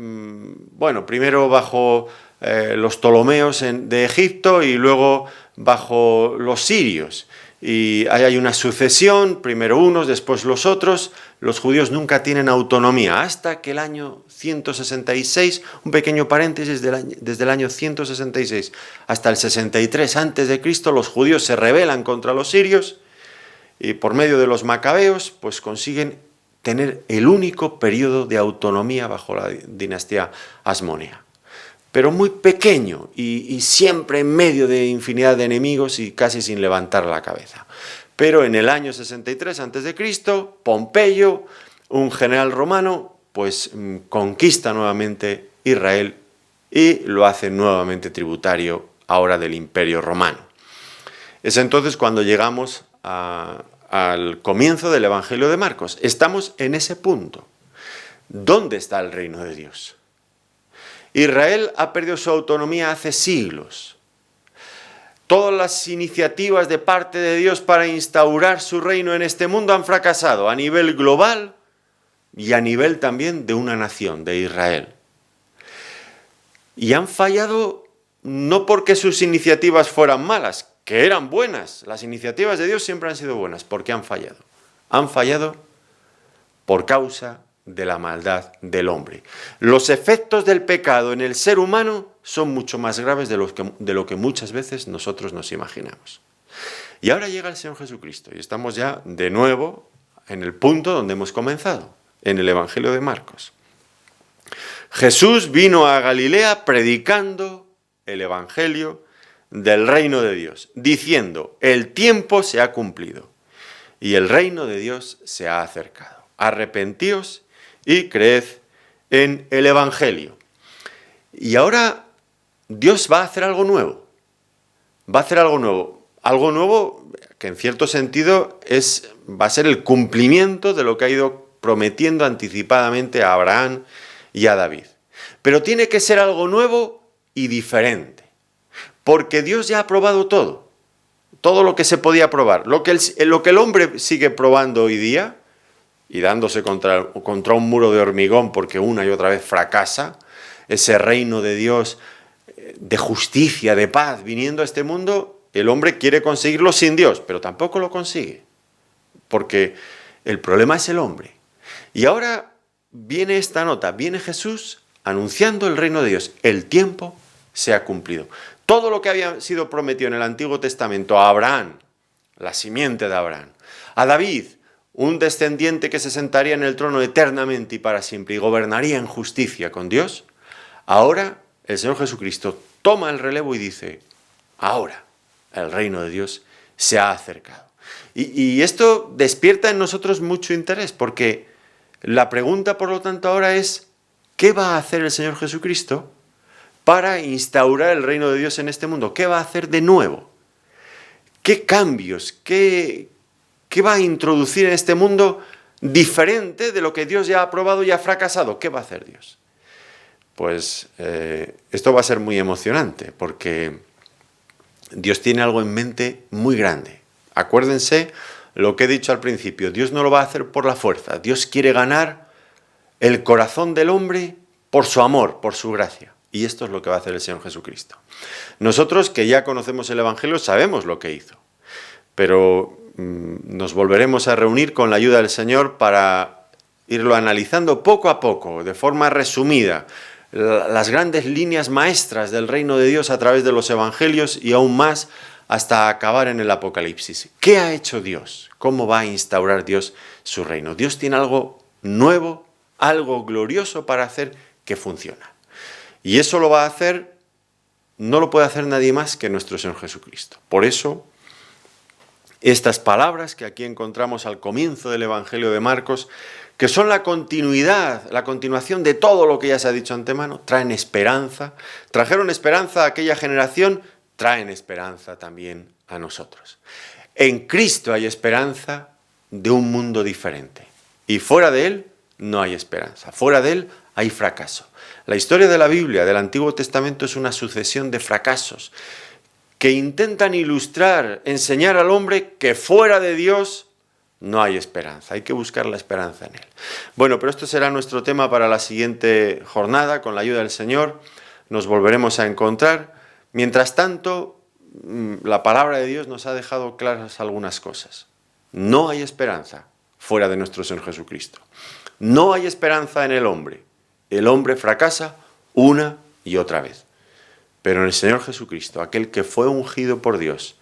primero bajo los Ptolomeos de Egipto y luego bajo los sirios. y ahí hay una sucesión, primero unos, después los otros. Los judíos nunca tienen autonomía hasta que el año 166, un pequeño paréntesis, desde el año 166 hasta el 63 a.C., los judíos se rebelan contra los sirios y por medio de los macabeos pues consiguen tener el único periodo de autonomía bajo la dinastía hasmonea. Pero muy pequeño y siempre en medio de infinidad de enemigos y casi sin levantar la cabeza. Pero en el año 63 a.C., Pompeyo, un general romano, pues conquista nuevamente Israel y lo hace nuevamente tributario ahora del Imperio Romano. Es entonces cuando llegamos al comienzo del Evangelio de Marcos. Estamos en ese punto. ¿Dónde está el reino de Dios? Israel ha perdido su autonomía hace siglos. Todas las iniciativas de parte de Dios para instaurar su reino en este mundo han fracasado a nivel global y a nivel también de una nación, de Israel. Y han fallado no porque sus iniciativas fueran malas, que eran buenas. Las iniciativas de Dios siempre han sido buenas. ¿Por qué han fallado? Han fallado por causa de la maldad del hombre. Los efectos del pecado en el ser humano son mucho más graves de lo que muchas veces nosotros nos imaginamos. Y ahora llega el Señor Jesucristo y estamos ya de nuevo en el punto donde hemos comenzado, en el Evangelio de Marcos. Jesús vino a Galilea predicando el Evangelio del reino de Dios, diciendo: el tiempo se ha cumplido y el reino de Dios se ha acercado. Arrepentíos y creed en el Evangelio. Y ahora Dios va a hacer algo nuevo. Va a hacer algo nuevo. Algo nuevo que en cierto sentido va a ser el cumplimiento de lo que ha ido prometiendo anticipadamente a Abraham y a David. Pero tiene que ser algo nuevo y diferente. Porque Dios ya ha probado todo. Todo lo que se podía probar. Lo que el hombre sigue probando hoy día y dándose contra un muro de hormigón porque una y otra vez fracasa, ese reino de Dios, de justicia, de paz, viniendo a este mundo, el hombre quiere conseguirlo sin Dios, pero tampoco lo consigue, porque el problema es el hombre. Y ahora viene esta nota, viene Jesús anunciando el reino de Dios. El tiempo se ha cumplido. Todo lo que había sido prometido en el Antiguo Testamento a Abraham, la simiente de Abraham, a David, un descendiente que se sentaría en el trono eternamente y para siempre y gobernaría en justicia con Dios, ahora el Señor Jesucristo toma el relevo y dice: ahora el reino de Dios se ha acercado. Y esto despierta en nosotros mucho interés, porque la pregunta, por lo tanto, ahora es: ¿qué va a hacer el Señor Jesucristo para instaurar el reino de Dios en este mundo? ¿Qué va a hacer de nuevo? ¿Qué cambios? ¿Qué va a introducir en este mundo diferente de lo que Dios ya ha aprobado y ha fracasado? ¿Qué va a hacer Dios? Pues esto va a ser muy emocionante, porque Dios tiene algo en mente muy grande. Acuérdense lo que he dicho al principio: Dios no lo va a hacer por la fuerza. Dios quiere ganar el corazón del hombre por su amor, por su gracia. Y esto es lo que va a hacer el Señor Jesucristo. Nosotros, que ya conocemos el Evangelio, sabemos lo que hizo. Pero nos volveremos a reunir con la ayuda del Señor para irlo analizando poco a poco, de forma resumida, las grandes líneas maestras del reino de Dios a través de los evangelios y aún más hasta acabar en el Apocalipsis. ¿Qué ha hecho Dios? ¿Cómo va a instaurar Dios su reino? Dios tiene algo nuevo, algo glorioso para hacer que funciona. Y eso lo va a hacer, no lo puede hacer nadie más que nuestro Señor Jesucristo. Por eso, estas palabras que aquí encontramos al comienzo del Evangelio de Marcos, que son la continuación de todo lo que ya se ha dicho antemano, traen esperanza, trajeron esperanza a aquella generación, traen esperanza también a nosotros. En Cristo hay esperanza de un mundo diferente, y fuera de Él no hay esperanza, fuera de Él hay fracaso. La historia de la Biblia, del Antiguo Testamento, es una sucesión de fracasos que intentan ilustrar, enseñar al hombre que fuera de Dios no hay esperanza, hay que buscar la esperanza en Él. Bueno, pero esto será nuestro tema para la siguiente jornada, con la ayuda del Señor, nos volveremos a encontrar. Mientras tanto, la palabra de Dios nos ha dejado claras algunas cosas. No hay esperanza fuera de nuestro Señor Jesucristo. No hay esperanza en el hombre. El hombre fracasa una y otra vez. Pero en el Señor Jesucristo, aquel que fue ungido por Dios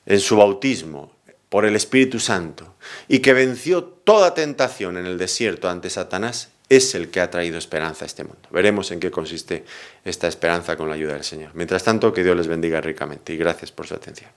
en su bautismo, por el Espíritu Santo, y que venció toda tentación en el desierto ante Satanás, es el que ha traído esperanza a este mundo. Veremos en qué consiste esta esperanza con la ayuda del Señor. Mientras tanto, que Dios les bendiga ricamente y gracias por su atención.